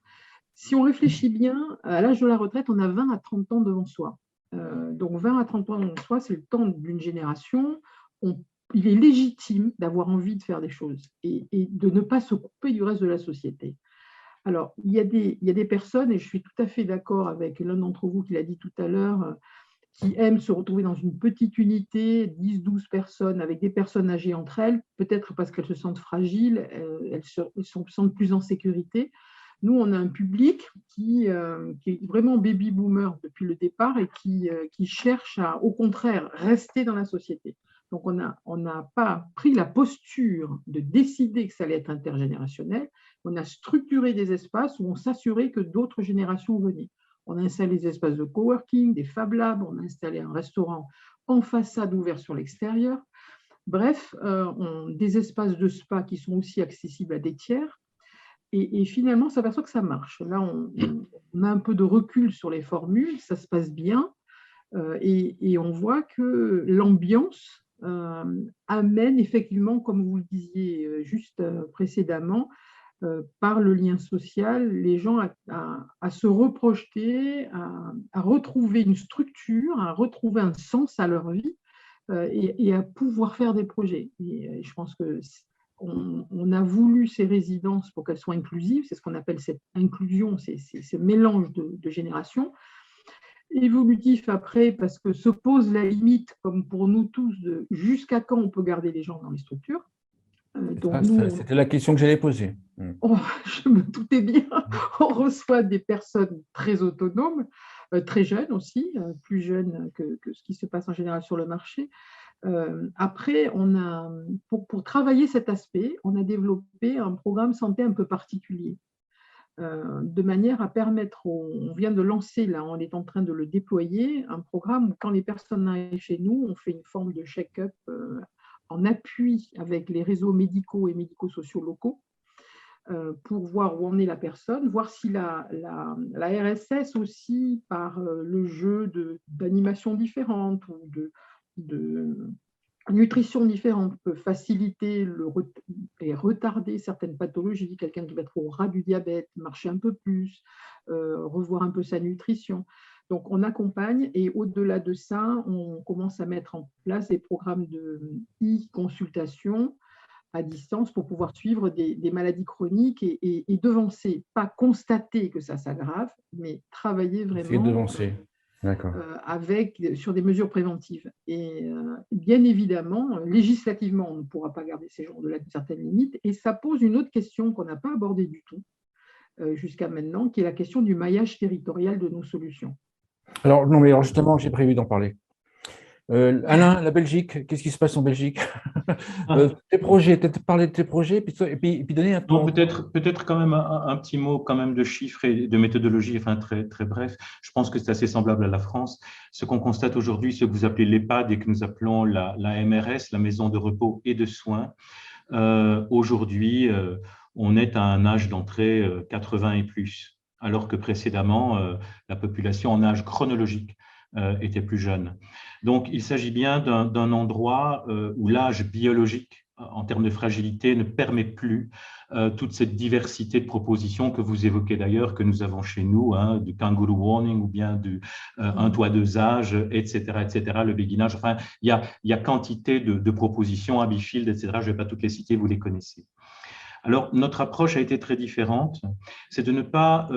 Si on réfléchit bien, à l'âge de la retraite, on a 20 à 30 ans devant soi. Donc, 20 à 30 ans devant soi, c'est le temps d'une génération. Il est légitime d'avoir envie de faire des choses et de ne pas se couper du reste de la société. Alors, il y a des personnes, et je suis tout à fait d'accord avec l'un d'entre vous qui l'a dit tout à l'heure, qui aiment se retrouver dans une petite unité, 10-12 personnes, avec des personnes âgées entre elles, peut-être parce qu'elles se sentent fragiles, elles se sentent plus en sécurité. Nous, on a un public qui est vraiment baby-boomer depuis le départ et qui cherche à, au contraire, rester dans la société. Donc, on n'a pas pris la posture de décider que ça allait être intergénérationnel. On a structuré des espaces où on s'assurait que d'autres générations venaient. On a installé des espaces de coworking, des Fab Labs, on a installé un restaurant en façade ouvert sur l'extérieur. Bref, des espaces de spa qui sont aussi accessibles à des tiers. Et finalement, on s'aperçoit que ça marche. Là, on a un peu de recul sur les formules, ça se passe bien. Et on voit que l'ambiance amène effectivement, comme vous le disiez juste précédemment, par le lien social, les gens à se reprojeter, à retrouver une structure, à retrouver un sens à leur vie et à pouvoir faire des projets. Et je pense qu'on a voulu ces résidences pour qu'elles soient inclusives, c'est ce qu'on appelle cette inclusion, c'est ce mélange de générations. Évolutif après, parce que se pose la limite, comme pour nous tous, de jusqu'à quand on peut garder les gens dans les structures. C'était la question que j'allais poser. Je me doutais bien, on reçoit des personnes très autonomes, très jeunes aussi, plus jeunes que ce qui se passe en général sur le marché. Après, pour travailler cet aspect, on a développé un programme santé un peu particulier. De manière à permettre, on vient de lancer, là, on est en train de le déployer, un programme où quand les personnes arrivent chez nous, on fait une forme de check-up en appui avec les réseaux médicaux et médico-sociaux locaux pour voir où en est la personne, voir si la RSS aussi, par le jeu d'animations différentes ou de nutrition différente, peut faciliter et retarder certaines pathologies, quelqu'un qui va être au ras du diabète, marcher un peu plus, revoir un peu sa nutrition. Donc, on accompagne et au-delà de ça, on commence à mettre en place des programmes de e-consultation à distance pour pouvoir suivre des maladies chroniques et devancer, pas constater que ça s'aggrave, mais travailler vraiment devancer. Sur des mesures préventives. Et bien évidemment, législativement, on ne pourra pas garder ces gens au-delà d'une certaine limite. Et ça pose une autre question qu'on n'a pas abordée du tout jusqu'à maintenant, qui est la question du maillage territorial de nos solutions. Alors, non, mais justement, j'ai prévu d'en parler. Alain, la Belgique, qu'est-ce qui se passe en Belgique? Tes projets, peut-être parler de tes projets, et puis donner un peu… Peut-être quand même un petit mot quand même de chiffres et de méthodologie, enfin très, très bref. Je pense que c'est assez semblable à la France. Ce qu'on constate aujourd'hui, ce que vous appelez l'EHPAD et que nous appelons la MRS, la maison de repos et de soins, aujourd'hui, on est à un âge d'entrée 80 et plus, alors que précédemment, la population en âge chronologique était plus jeune. Donc, il s'agit bien d'un endroit où l'âge biologique en termes de fragilité, ne permet plus toute cette diversité de propositions que vous évoquez d'ailleurs, que nous avons chez nous, hein, du kangaroo warning ou bien un toit de âge, etc., le béguinage. Enfin, il y a quantité de propositions, Abifield, etc. Je ne vais pas toutes les citer, vous les connaissez. Alors, notre approche a été très différente. C'est de ne pas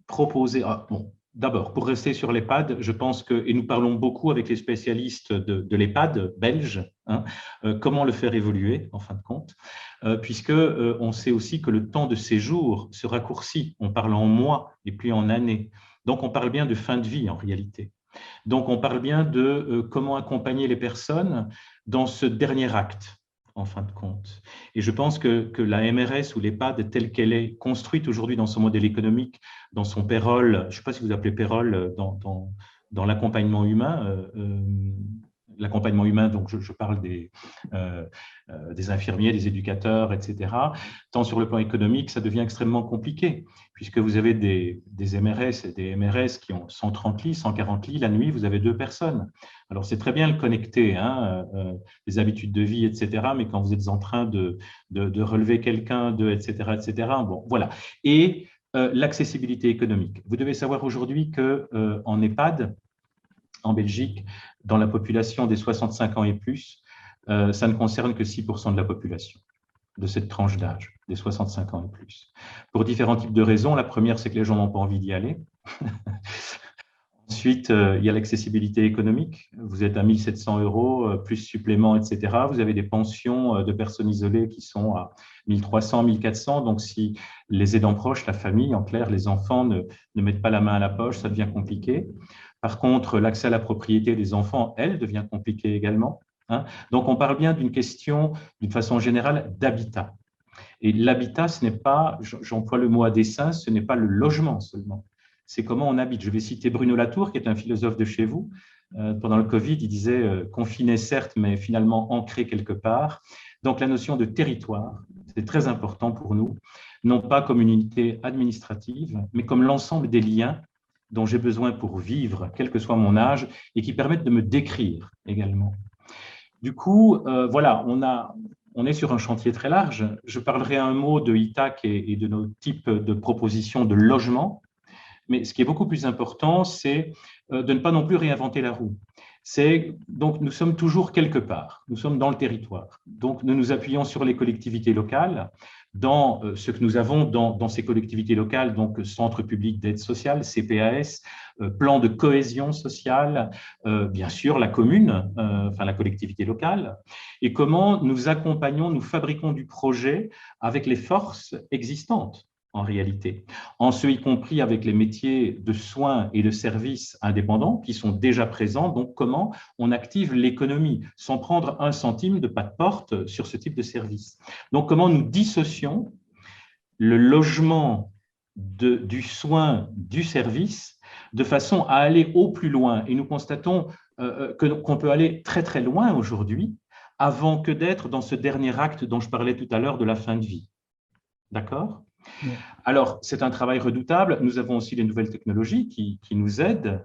proposer… bon, d'abord, pour rester sur l'EHPAD, je pense que, et nous parlons beaucoup avec les spécialistes de l'EHPAD belges, hein, comment le faire évoluer, en fin de compte, puisqu'on sait aussi que le temps de séjour se raccourcit. On parle en mois et puis en années. Donc, on parle bien de fin de vie en réalité. Donc, on parle bien de comment accompagner les personnes dans ce dernier acte, en fin de compte. Et je pense que la MRS ou l'EHPAD, telle qu'elle est construite aujourd'hui dans son modèle économique, dans son payroll, je ne sais pas si vous appelez payroll dans l'accompagnement humain, donc je parle des infirmiers, des éducateurs, etc. Tant sur le plan économique, ça devient extrêmement compliqué, puisque vous avez des MRS et des MRS qui ont 130 lits, 140 lits. La nuit, vous avez 2 personnes. Alors, c'est très bien le connecter, hein, les habitudes de vie, etc. Mais quand vous êtes en train de relever quelqu'un, etc., bon, voilà. Et l'accessibilité économique. Vous devez savoir aujourd'hui qu'en EHPAD, en Belgique, dans la population des 65 ans et plus, ça ne concerne que 6% de la population, de cette tranche d'âge, des 65 ans et plus. Pour différents types de raisons. La première, c'est que les gens n'ont pas envie d'y aller. Ensuite, il y a l'accessibilité économique. Vous êtes à 1 700 €, plus supplément, etc. Vous avez des pensions de personnes isolées qui sont à 1 300, 1 400. Donc, si les aidants proches, la famille, en clair, les enfants ne mettent pas la main à la poche, ça devient compliqué. Par contre, l'accès à la propriété des enfants, elle, devient compliquée également, hein. Donc, on parle bien d'une question, d'une façon générale, d'habitat. Et l'habitat, ce n'est pas, j'emploie le mot à dessein, ce n'est pas le logement seulement. C'est comment on habite. Je vais citer Bruno Latour, qui est un philosophe de chez vous. Pendant le Covid, il disait confiné certes, mais finalement ancré quelque part. Donc, la notion de territoire, c'est très important pour nous, non pas comme une unité administrative, mais comme l'ensemble des liens dont j'ai besoin pour vivre, quel que soit mon âge, et qui permettent de me décrire également. Du coup, voilà, on est sur un chantier très large. Je parlerai un mot de ITAC et de nos types de propositions de logement, mais ce qui est beaucoup plus important, c'est de ne pas non plus réinventer la roue. Donc, nous sommes toujours quelque part, nous sommes dans le territoire. Donc, nous nous appuyons sur les collectivités locales, dans ce que nous avons dans ces collectivités locales, donc centre public d'aide sociale, CPAS, plan de cohésion sociale, bien sûr la commune, enfin la collectivité locale, et comment nous accompagnons, nous fabriquons du projet avec les forces existantes en réalité, en ce y compris avec les métiers de soins et de services indépendants qui sont déjà présents. Donc, comment on active l'économie sans prendre un centime de pas de porte sur ce type de service. Donc, comment nous dissocions le logement du soin, du service, de façon à aller au plus loin. Et nous constatons qu'on peut aller très, très loin aujourd'hui avant que d'être dans ce dernier acte dont je parlais tout à l'heure de la fin de vie. D'accord ? Alors, c'est un travail redoutable. Nous avons aussi les nouvelles technologies qui nous aident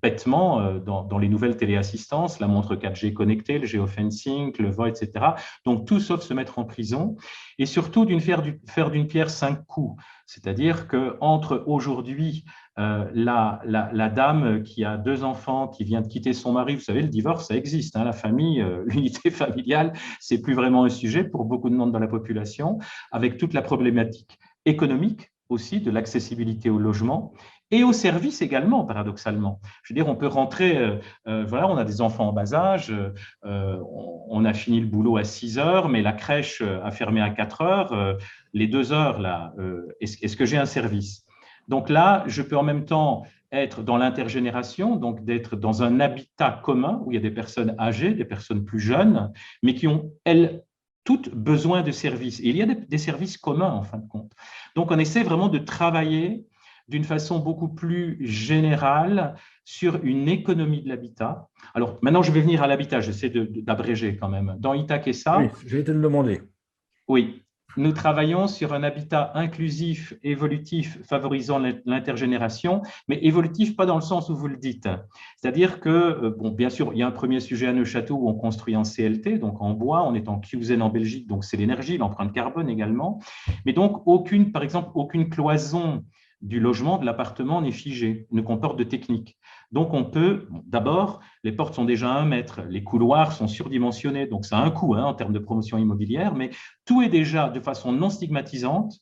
bêtement dans les nouvelles téléassistances, la montre 4G connectée, le géofencing, le VoIP, etc. Donc, tout sauf se mettre en prison et surtout faire d'une pierre 5 coups. C'est-à-dire qu'entre aujourd'hui, la dame qui a 2 enfants, qui vient de quitter son mari, vous savez, le divorce, ça existe, hein, la famille, l'unité familiale, c'est plus vraiment un sujet pour beaucoup de monde dans la population, avec toute la problématique économique aussi, de l'accessibilité au logement et aux services également, paradoxalement. Je veux dire, on peut rentrer, voilà, on a des enfants en bas âge, on a fini le boulot à 6 heures, mais la crèche a fermé à 4 heures, les 2 heures, là, est-ce que j'ai un service ? Donc là, je peux en même temps être dans l'intergénération, donc d'être dans un habitat commun où il y a des personnes âgées, des personnes plus jeunes, mais qui ont, elles, toutes besoin de services. Et il y a des services communs, en fin de compte. Donc, on essaie vraiment de travailler d'une façon beaucoup plus générale sur une économie de l'habitat. Alors, maintenant, je vais venir à l'habitat. J'essaie d'abréger quand même. Dans ITAC et ça… Oui, j'ai été le demander. Oui. nous travaillons sur un habitat inclusif, évolutif, favorisant l'intergénération, mais évolutif pas dans le sens où vous le dites. C'est-à-dire que, bon, bien sûr, il y a un premier sujet à Neuchâteau où on construit en CLT, donc en bois, on est en QZen en Belgique, donc c'est l'énergie, l'empreinte carbone également. Mais donc, par exemple, aucune cloison du logement, de l'appartement n'est figée, ne comporte de technique. Donc, on peut, d'abord, les portes sont déjà à 1 mètre, les couloirs sont surdimensionnés, donc ça a un coût en termes de promotion immobilière, mais tout est déjà de façon non stigmatisante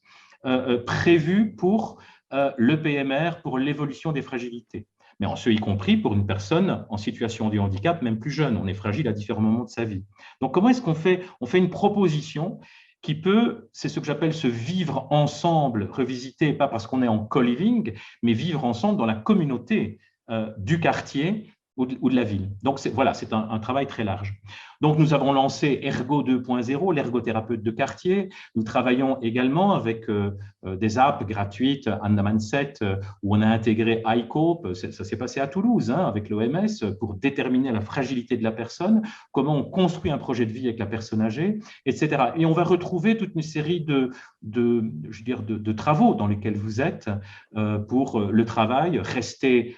prévu pour le PMR, pour l'évolution des fragilités. Mais en ce y compris pour une personne en situation de handicap, même plus jeune. On est fragile à différents moments de sa vie. Donc, comment est-ce qu'on fait? On fait une proposition qui peut, c'est ce que j'appelle se vivre ensemble, revisiter, pas parce qu'on est en co-living, mais vivre ensemble dans la communauté du quartier ou de la ville. Donc, voilà, c'est un travail très large. Donc, nous avons lancé Ergo 2.0, l'ergothérapeute de quartier. Nous travaillons également avec des apps gratuites, Anna Mindset, où on a intégré iCope. Ça s'est passé à Toulouse, avec l'OMS, pour déterminer la fragilité de la personne, comment on construit un projet de vie avec la personne âgée, etc. Et on va retrouver toute une série de travaux dans lesquels vous êtes pour le travail, rester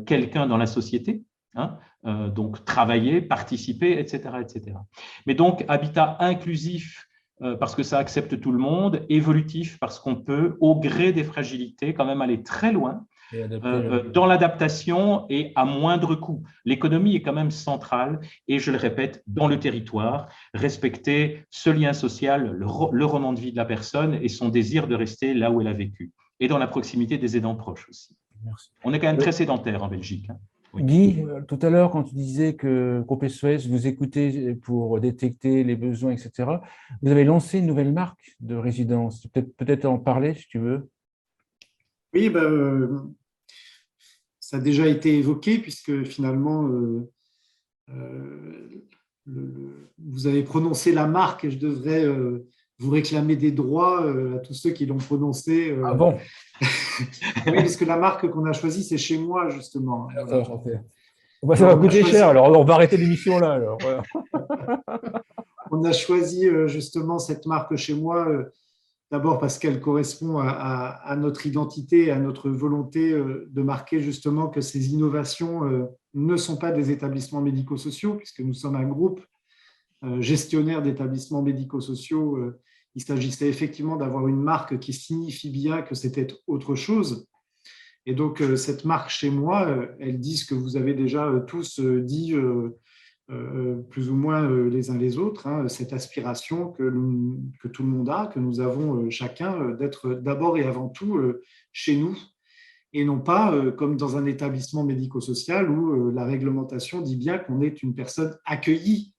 quelqu'un dans la société. Donc travailler, participer, etc., etc. Mais donc habitat inclusif parce que ça accepte tout le monde, évolutif parce qu'on peut, au gré des fragilités, quand même aller très loin dans l'adaptation et à moindre coût. L'économie est quand même centrale et je le répète, dans le territoire, respecter ce lien social, le roman de vie de la personne et son désir de rester là où elle a vécu et dans la proximité des aidants proches aussi. Merci. On est quand même très sédentaire en Belgique. Oui. Guy, tout à l'heure, quand tu disais que Groupe SOS vous écoutez pour détecter les besoins, etc., vous avez lancé une nouvelle marque de résidence. Peut-être en parler, si tu veux. Oui, ça a déjà été évoqué, puisque finalement, vous avez prononcé la marque et je devrais vous réclamer des droits à tous ceux qui l'ont prononcé. Ah bon? Oui, parce que la marque qu'on a choisie, c'est Chez Moi, justement. D'accord, ok. Ça va coûter cher, alors on va arrêter l'émission là. Alors. Voilà. On a choisi justement cette marque Chez Moi, d'abord parce qu'elle correspond à notre identité, à notre volonté de marquer justement que ces innovations ne sont pas des établissements médico-sociaux, puisque nous sommes un groupe gestionnaire d'établissements médico-sociaux. Il s'agissait effectivement d'avoir une marque qui signifie bien que c'était autre chose. Et donc, cette marque Chez Moi, elle dit ce que vous avez déjà tous dit plus ou moins les uns les autres, cette aspiration que tout le monde a, que nous avons chacun, d'être d'abord et avant tout chez nous, et non pas comme dans un établissement médico-social où la réglementation dit bien qu'on est une personne accueillie.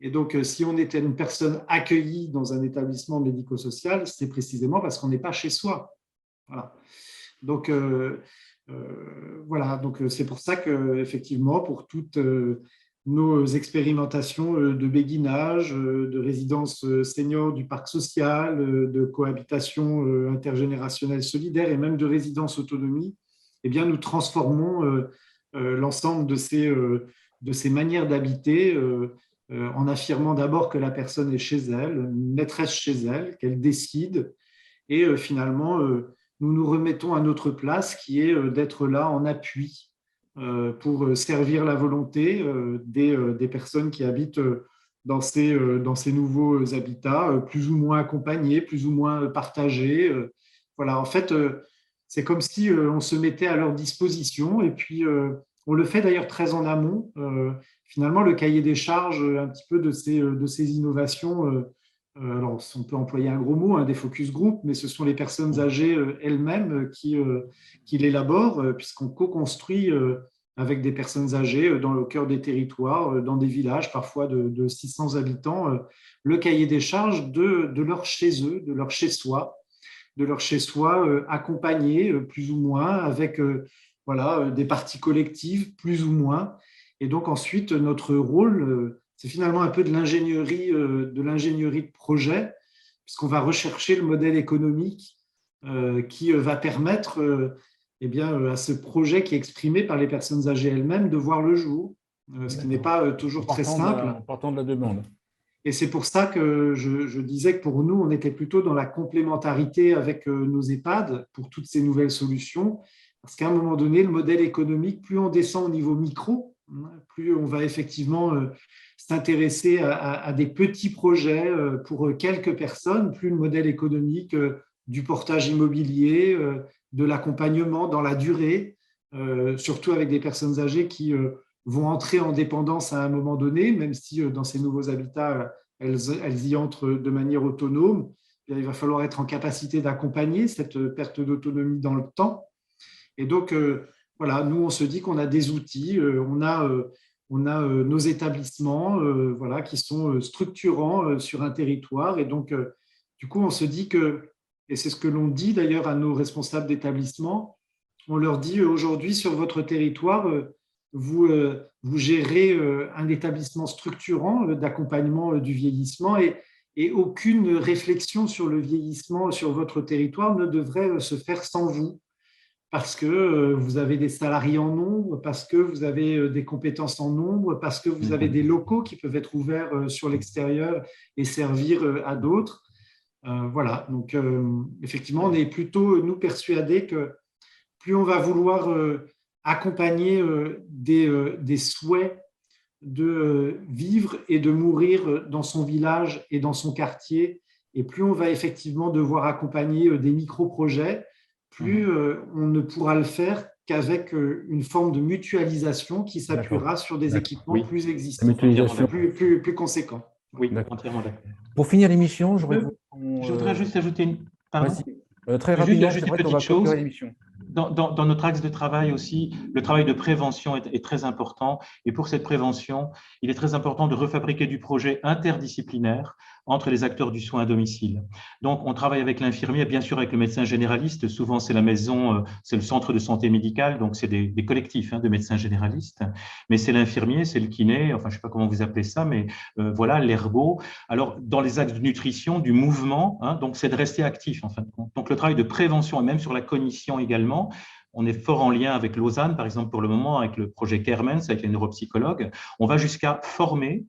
Et donc, si on était une personne accueillie dans un établissement médico-social, c'est précisément parce qu'on n'est pas chez soi. Voilà. Donc, voilà. Donc, c'est pour ça qu'effectivement, pour toutes nos expérimentations de béguinage, de résidence senior du parc social, de cohabitation intergénérationnelle solidaire et même de résidence autonomie, eh bien, nous transformons l'ensemble de ces manières d'habiter en affirmant d'abord que la personne est chez elle, maîtresse chez elle, qu'elle décide, et finalement, nous nous remettons à notre place qui est d'être là en appui pour servir la volonté des personnes qui habitent dans ces nouveaux habitats, plus ou moins accompagnés, plus ou moins partagés. Voilà, en fait, c'est comme si on se mettait à leur disposition et puis on le fait d'ailleurs très en amont. Finalement, le cahier des charges un petit peu de ces innovations, alors on peut employer un gros mot, des focus group, mais ce sont les personnes âgées elles-mêmes qui l'élaborent, puisqu'on co-construit avec des personnes âgées dans le cœur des territoires, dans des villages parfois de 600 habitants, le cahier des charges de leur chez eux, de leur chez-soi, accompagné plus ou moins avec des parties collectives plus ou moins. Et donc ensuite, notre rôle, c'est finalement un peu de l'ingénierie de projet, puisqu'on va rechercher le modèle économique qui va permettre à ce projet qui est exprimé par les personnes âgées elles-mêmes de voir le jour, ce qui n'est pas toujours très simple. En partant de la demande. Et c'est pour ça que je disais que pour nous, on était plutôt dans la complémentarité avec nos EHPAD pour toutes ces nouvelles solutions. Parce qu'à un moment donné, le modèle économique, plus on descend au niveau micro, plus on va effectivement s'intéresser à des petits projets pour quelques personnes, plus le modèle économique du portage immobilier, de l'accompagnement dans la durée, surtout avec des personnes âgées qui vont entrer en dépendance à un moment donné, même si dans ces nouveaux habitats, elles y entrent de manière autonome. Il va falloir être en capacité d'accompagner cette perte d'autonomie dans le temps. Et donc, voilà, nous, on se dit qu'on a des outils, on a nos établissements voilà, qui sont structurants sur un territoire. Et donc, du coup, on se dit que, et c'est ce que l'on dit d'ailleurs à nos responsables d'établissement, on leur dit aujourd'hui sur votre territoire, vous gérez un établissement structurant d'accompagnement du vieillissement et aucune réflexion sur le vieillissement sur votre territoire ne devrait se faire sans vous, parce que vous avez des salariés en nombre, parce que vous avez des compétences en nombre, parce que vous avez des locaux qui peuvent être ouverts sur l'extérieur et servir à d'autres. Voilà, donc effectivement, on est plutôt, nous, persuadés que plus on va vouloir accompagner des souhaits de vivre et de mourir dans son village et dans son quartier, et plus on va effectivement devoir accompagner des micro-projets, plus on ne pourra le faire qu'avec une forme de mutualisation qui s'appuiera sur des équipements plus existants, plus conséquents. Oui, entièrement d'accord. Pour finir l'émission, je voudrais juste ajouter une… très rapidement, juste une petite chose. Dans notre axe de travail aussi, le travail de prévention est très important. Et pour cette prévention, il est très important de refabriquer du projet interdisciplinaire entre les acteurs du soin à domicile. Donc, on travaille avec l'infirmier, bien sûr avec le médecin généraliste. Souvent, c'est la maison, c'est le centre de santé médicale, donc c'est des collectifs de médecins généralistes. Mais c'est l'infirmier, c'est le kiné, enfin, je ne sais pas comment vous appelez ça, mais voilà, l'ergo. Alors, dans les axes de nutrition, du mouvement, donc c'est de rester actif, en fin de compte. Donc, le travail de prévention, et même sur la cognition également, on est fort en lien avec Lausanne, par exemple, pour le moment, avec le projet Kermens, avec les neuropsychologues. On va jusqu'à former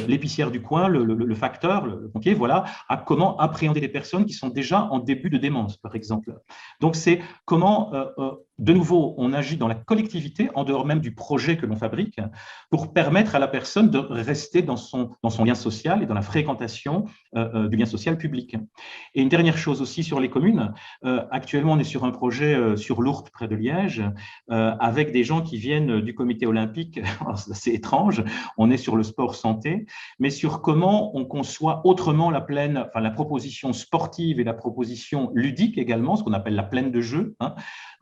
l'épicière du coin, le facteur, le pompier, voilà, à comment appréhender les personnes qui sont déjà en début de démence, par exemple. Donc, c'est comment, de nouveau, on agit dans la collectivité, en dehors même du projet que l'on fabrique, pour permettre à la personne de rester dans son lien social et dans la fréquentation du lien social public. Et une dernière chose aussi sur les communes. Actuellement, on est sur un projet sur l'Ourthe, près de Liège, avec des gens qui viennent du comité olympique. C'est assez étrange. On est sur le sport santé, mais sur comment on conçoit autrement la proposition sportive et la proposition ludique également, ce qu'on appelle la plaine de jeu,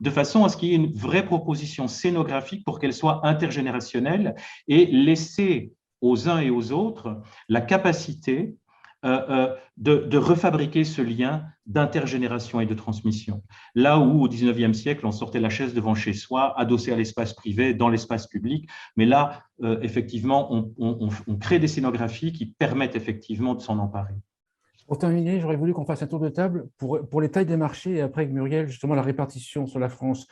de façon à ce qu'il y ait une vraie proposition scénographique pour qu'elle soit intergénérationnelle et laisser aux uns et aux autres la capacité de refabriquer ce lien d'intergénération et de transmission. Là où, au XIXe siècle, on sortait la chaise devant chez soi, adossée à l'espace privé, dans l'espace public, mais là, effectivement, on crée des scénographies qui permettent effectivement de s'en emparer. Pour terminer, j'aurais voulu qu'on fasse un tour de table pour les tailles des marchés et après avec Muriel, justement, la répartition sur la France.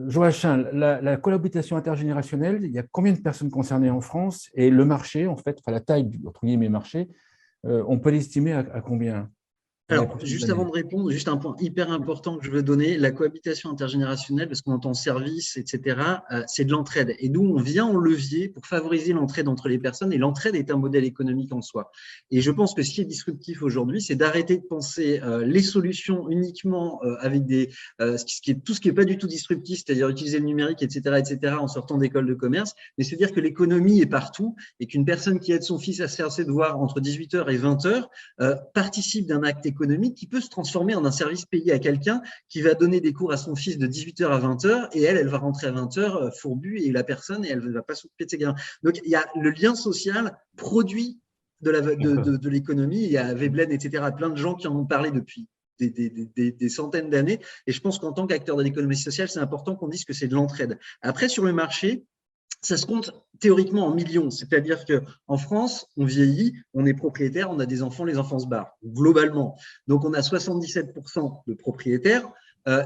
Joachim, la cohabitation intergénérationnelle, il y a combien de personnes concernées en France? Et le marché, en fait, la taille, entre guillemets, marché, on peut l'estimer à combien? Alors, juste avant de répondre, juste un point hyper important que je veux donner, la cohabitation intergénérationnelle, parce qu'on entend service, etc., c'est de l'entraide. Et nous, on vient en levier pour favoriser l'entraide entre les personnes, et l'entraide est un modèle économique en soi. Et je pense que ce qui est disruptif aujourd'hui, c'est d'arrêter de penser les solutions uniquement avec tout ce qui n'est pas du tout disruptif, c'est-à-dire utiliser le numérique, etc., en sortant d'école de commerce, mais se dire que l'économie est partout et qu'une personne qui aide son fils à se faire ses devoirs entre 18h et 20h participe d'un acte économique qui peut se transformer en un service payé à quelqu'un qui va donner des cours à son fils de 18h à 20h et elle va rentrer à 20h fourbue et la personne, et elle ne va pas s'occuper de ses gamins. Donc, il y a le lien social produit de l'économie. Il y a Veblen, etc., plein de gens qui en ont parlé depuis des centaines d'années. Et je pense qu'en tant qu'acteur de l'économie sociale, c'est important qu'on dise que c'est de l'entraide. Après, sur le marché, ça se compte théoriquement en millions, c'est-à-dire qu'en France, on vieillit, on est propriétaire, on a des enfants, les enfants se barrent, globalement. Donc, on a 77% de propriétaires,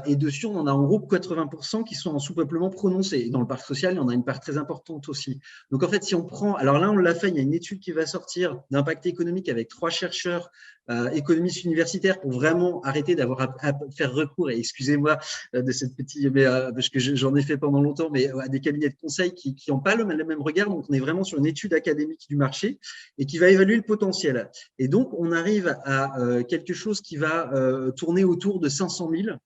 Et dessus, on en a en gros 80% qui sont en sous-peuplement prononcé. Et dans le parc social, il y en a une part très importante aussi. Donc, en fait, si on prend… Alors là, on l'a fait, il y a une étude qui va sortir d'impact économique avec 3 chercheurs économistes universitaires pour vraiment arrêter d'avoir à faire recours, et excusez-moi de cette petite… parce que j'en ai fait pendant longtemps, mais à des cabinets de conseil qui n'ont pas le même regard. Donc, on est vraiment sur une étude académique du marché et qui va évaluer le potentiel. Et donc, on arrive à quelque chose qui va tourner autour de 500 000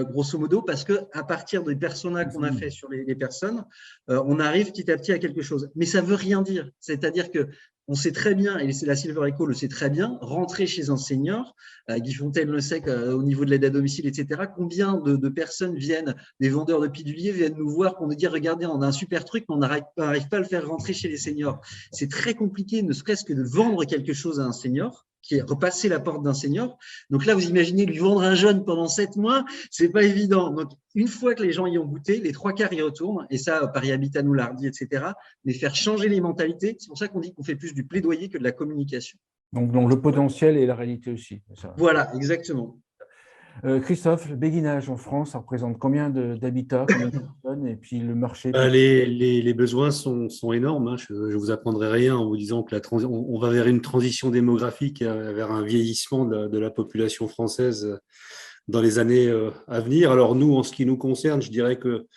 grosso modo, parce qu'à partir des personas qu'on a fait sur les personnes, on arrive petit à petit à quelque chose. Mais ça ne veut rien dire. C'est-à-dire qu'on sait très bien, et la Silver Eco le sait très bien, rentrer chez un senior, Guy Fontaine le sait au niveau de l'aide à domicile, etc., combien de personnes viennent, des vendeurs de piluliers viennent nous voir pour nous dire, regardez, on a un super truc, mais on n'arrive pas à le faire rentrer chez les seniors. C'est très compliqué, ne serait-ce que de vendre quelque chose à un senior, qui est repassé la porte d'un senior. Donc là, vous imaginez lui vendre un jeune pendant 7 mois, c'est pas évident. Donc, une fois que les gens y ont goûté, les 3/4 y retournent, et ça, Paris Habitat nous l'a dit, etc. Mais faire changer les mentalités, c'est pour ça qu'on dit qu'on fait plus du plaidoyer que de la communication. Donc le potentiel et la réalité aussi. Ça. Voilà, exactement. Christophe, le béguinage en France, ça représente combien d'habitats, combien de personnes, et puis le marché? Les besoins sont énormes. Hein. Je ne vous apprendrai rien en vous disant que on va vers une transition démographique, vers un vieillissement de la population française dans les années à venir. Alors nous, en ce qui nous concerne, je dirais que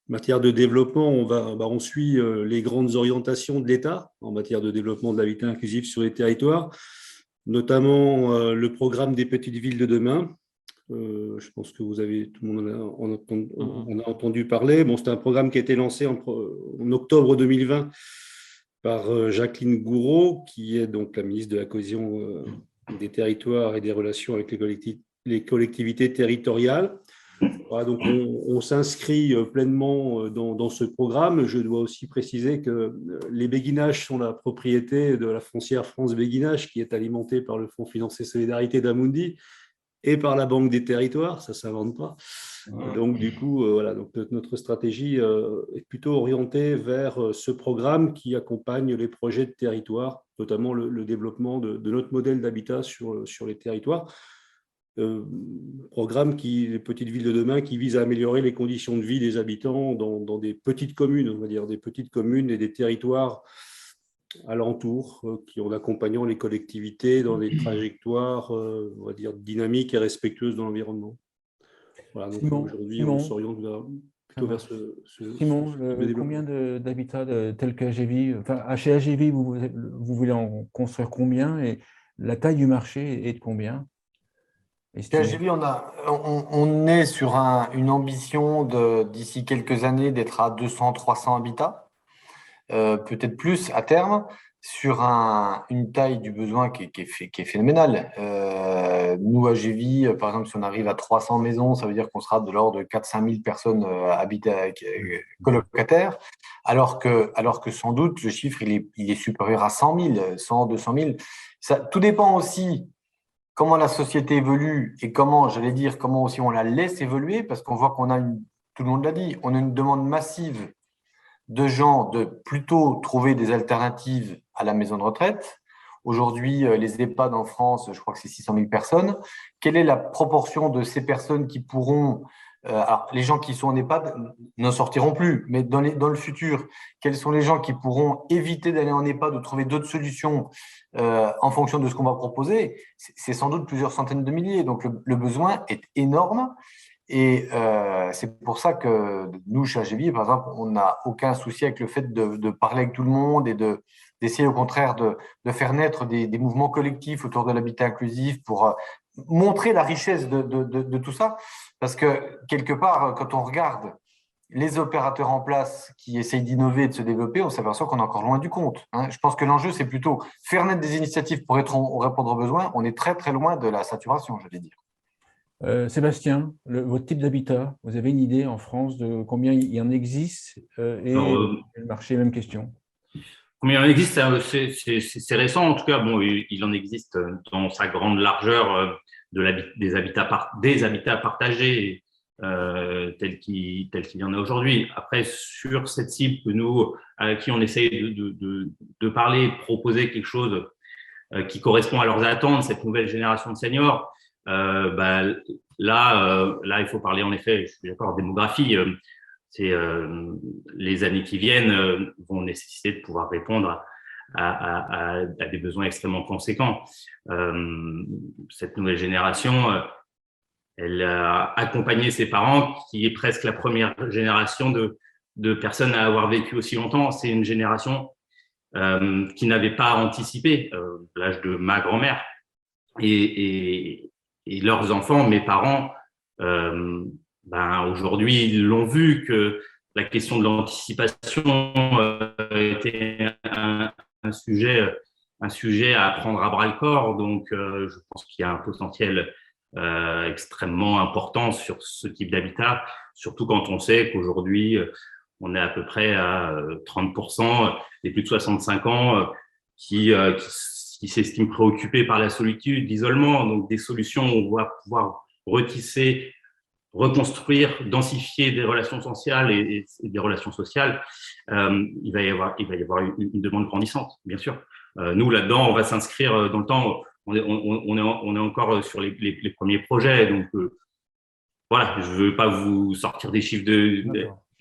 en matière de développement, on suit les grandes orientations de l'État en matière de développement de l'habitat inclusif sur les territoires, notamment le programme des petites villes de demain. Je pense que tout le monde en a entendu parler. Bon, c'est un programme qui a été lancé en octobre 2020 par Jacqueline Gourault, qui est donc la ministre de la Cohésion des territoires et des relations avec les collectivités territoriales. Voilà, donc on s'inscrit pleinement dans ce programme. Je dois aussi préciser que les béguinages sont la propriété de la foncière France Béguinage, qui est alimentée par le Fonds financier solidarité d'Amundi et par la Banque des territoires, ça ne s'invente pas. Donc, du coup, donc notre stratégie est plutôt orientée vers ce programme qui accompagne les projets de territoire, notamment le développement de notre modèle d'habitat sur les territoires. Programme les petites villes de demain, qui vise à améliorer les conditions de vie des habitants dans des petites communes, on va dire des petites communes et des territoires alentours, en accompagnant les collectivités dans des trajectoires, on va dire, dynamiques et respectueuses de l'environnement. Voilà, donc aujourd'hui, on s'oriente plutôt vers Simon, combien d'habitats tels qu'AGV, enfin, chez AGV, vous voulez en construire combien, et la taille du marché est de combien? Chez AGV, on est sur une ambition d'ici quelques années d'être à 200-300 habitats. Peut-être plus à terme, sur une taille du besoin qui est phénoménale. Nous, à Gévy, par exemple, si on arrive à 300 maisons, ça veut dire qu'on sera de l'ordre de 4-5 000 personnes colocataires, alors que sans doute, le chiffre, il est supérieur à 100 000, 100, 200 000. Ça, tout dépend aussi comment la société évolue et comment aussi on la laisse évoluer, parce qu'on voit tout le monde l'a dit, on a une demande massive de gens de plutôt trouver des alternatives à la maison de retraite. Aujourd'hui, les EHPAD en France, je crois que c'est 600 000 personnes. Quelle est la proportion de ces personnes qui pourront… alors, les gens qui sont en EHPAD n'en sortiront plus, mais dans le futur, quels sont les gens qui pourront éviter d'aller en EHPAD ou trouver d'autres solutions en fonction de ce qu'on va proposer? C'est sans doute plusieurs centaines de milliers. Donc, le besoin est énorme. Et c'est pour ça que nous, chez AGV, par exemple, on n'a aucun souci avec le fait de parler avec tout le monde et d'essayer au contraire de faire naître des mouvements collectifs autour de l'habitat inclusif pour montrer la richesse de tout ça. Parce que quelque part, quand on regarde les opérateurs en place qui essayent d'innover et de se développer, on s'aperçoit qu'on est encore loin du compte. Je pense que l'enjeu, c'est plutôt faire naître des initiatives pour répondre aux besoins. On est très, très loin de la saturation, j'allais dire. Sébastien, votre type d'habitat, vous avez une idée en France de combien il y en existe le marché, même question. Combien il en existe, c'est récent en tout cas. Bon, il en existe dans sa grande largeur des habitats partagés tels qu'il y en a aujourd'hui. Après, sur cette cible que à qui on essaye de parler, proposer quelque chose qui correspond à leurs attentes, cette nouvelle génération de seniors. Là, il faut parler en effet, je suis d'accord, démographie. Les années qui viennent vont nécessiter de pouvoir répondre à des besoins extrêmement conséquents. Cette nouvelle génération, elle a accompagné ses parents, qui est presque la première génération de personnes à avoir vécu aussi longtemps. C'est une génération qui n'avait pas anticipé l'âge de ma grand-mère et leurs enfants, mes parents, aujourd'hui, ils l'ont vu que la question de l'anticipation était un sujet à prendre à bras le corps. Donc, je pense qu'il y a un potentiel extrêmement important sur ce type d'habitat, surtout quand on sait qu'aujourd'hui, on est à peu près à 30% des plus de 65 ans qui s'estiment préoccupés par la solitude, l'isolement. Donc, des solutions où on va pouvoir retisser, reconstruire, densifier des relations sociales et des relations sociales, il va y avoir une demande grandissante, bien sûr. Nous, là-dedans, on va s'inscrire dans le temps. On est encore sur les premiers projets. Donc, voilà, je ne veux pas vous sortir des chiffres de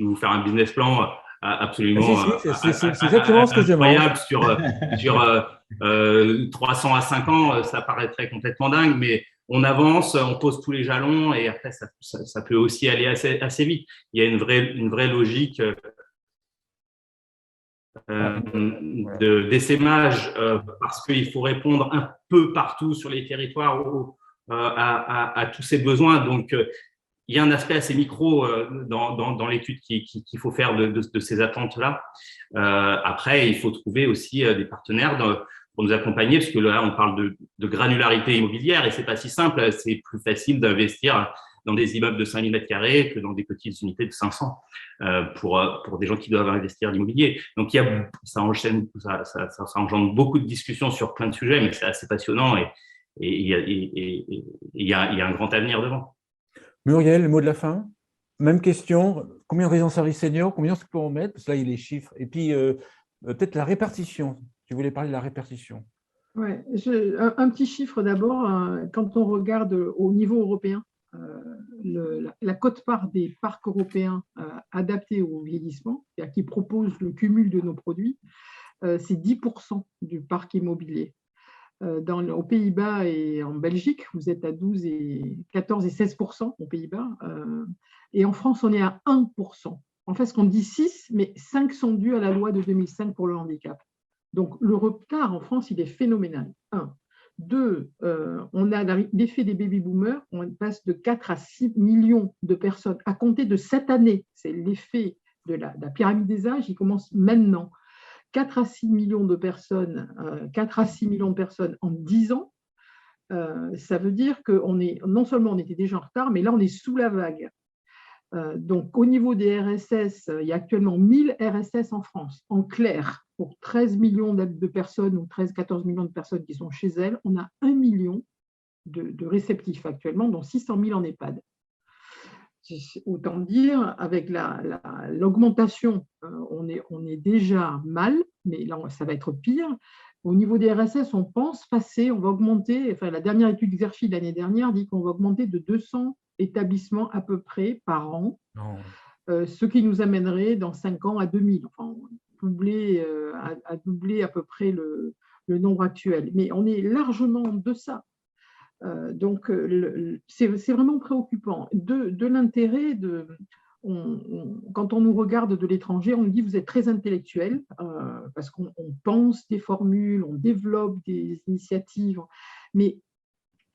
vous faire un business plan absolument c'est exactement ce que je demande. Incroyable sur 300 à 5 ans, ça paraîtrait complètement dingue, mais on avance, on pose tous les jalons et après, ça peut aussi aller assez vite. Il y a une vraie logique d'essaimage parce qu'il faut répondre un peu partout sur les territoires à tous ces besoins. Donc, il y a un aspect assez micro dans l'étude qu'il faut faire de ces attentes-là. Après, il faut trouver aussi des partenaires pour nous accompagner, parce que là, on parle de granularité immobilière et c'est pas si simple. C'est plus facile d'investir dans des immeubles de 5000 m² que dans des petites unités de 500 pour des gens qui doivent investir l'immobilier. Donc, ça engendre beaucoup de discussions sur plein de sujets, mais c'est assez passionnant et il y a un grand avenir devant. Muriel, le mot de la fin. Même question, combien de résidences services seniors, combien est-ce qu'on met? Parce que là, il y a les chiffres. Et puis, peut-être la répartition. Tu voulais parler de la répartition. Oui, un petit chiffre d'abord. Quand on regarde au niveau européen, la quote-part des parcs européens adaptés au vieillissement, c'est-à-dire qui proposent le cumul de nos produits, c'est 10% du parc immobilier. Aux Pays-Bas et en Belgique, vous êtes à 14 et 16% aux Pays-Bas. Et en France, on est à 1%. En fait, on dit 6, mais 5 sont dus à la loi de 2005 pour le handicap. Donc, le retard en France, il est phénoménal. 1. 2, on a l'effet des baby-boomers. On passe de 4 à 6 millions de personnes à compter de cette année. C'est l'effet de la pyramide des âges, il commence maintenant. 4 à 6 millions de personnes, 4 à 6 millions de personnes en 10 ans, ça veut dire que non seulement on était déjà en retard, mais là on est sous la vague. Donc au niveau des RSS, il y a actuellement 1000 RSS en France. En clair, pour 13 millions de personnes ou 13-14 millions de personnes qui sont chez elles, on a 1 million de réceptifs actuellement, dont 600 000 en EHPAD. Autant dire, avec l'augmentation, on est déjà mal, mais là, ça va être pire. Au niveau des RSS, on pense passer, on va augmenter, enfin, la dernière étude XERFI de l'année dernière dit qu'on va augmenter de 200 établissements à peu près par an, ce qui nous amènerait dans 5 ans à 2000, enfin, à doubler à peu près le nombre actuel. Mais on est largement en deçà. Donc, c'est vraiment préoccupant. De l'intérêt quand on nous regarde de l'étranger, on nous dit vous êtes très intellectuel parce qu'on pense des formules, on développe des initiatives. Mais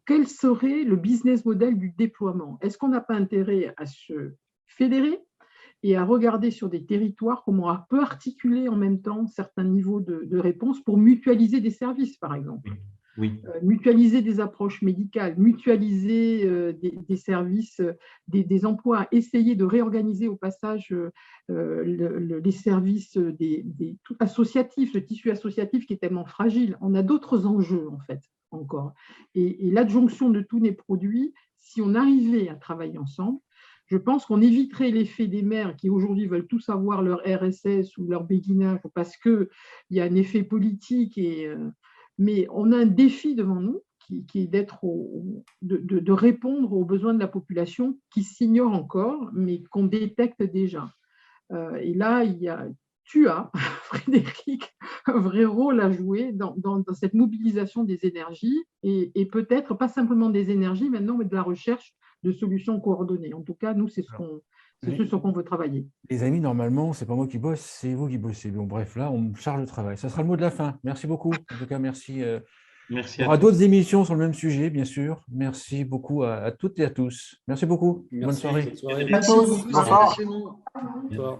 quel serait le business model du déploiement? Est-ce qu'on n'a pas intérêt à se fédérer et à regarder sur des territoires comment on peut articuler en même temps certains niveaux de réponse pour mutualiser des services, par exemple? Oui. Mutualiser des approches médicales, mutualiser des services, des emplois, essayer de réorganiser au passage les services associatifs, le tissu associatif qui est tellement fragile. On a d'autres enjeux, en fait, encore. Et l'adjonction de tous les produits, si on arrivait à travailler ensemble, je pense qu'on éviterait l'effet des maires qui aujourd'hui veulent tous avoir leur RSS ou leur béguinage parce qu'il y a un effet politique mais on a un défi devant nous qui est de répondre aux besoins de la population qui s'ignorent encore, mais qu'on détecte déjà. Et là, tu as, Frédéric, un vrai rôle à jouer dans cette mobilisation des énergies et peut-être pas simplement des énergies maintenant, mais de la recherche de solutions coordonnées. En tout cas, nous, c'est ce sur quoi on veut travailler. Les amis, normalement, ce n'est pas moi qui bosse, c'est vous qui bossez. Bon, bref, là, on me charge le travail. Ça sera le mot de la fin. Merci beaucoup. En tout cas, merci. Merci. Il y aura d'autres émissions sur le même sujet, bien sûr. Merci beaucoup à toutes et à tous. Merci beaucoup. Merci, bonne soirée. bonne soirée. À tous. Bonsoir. Bonsoir.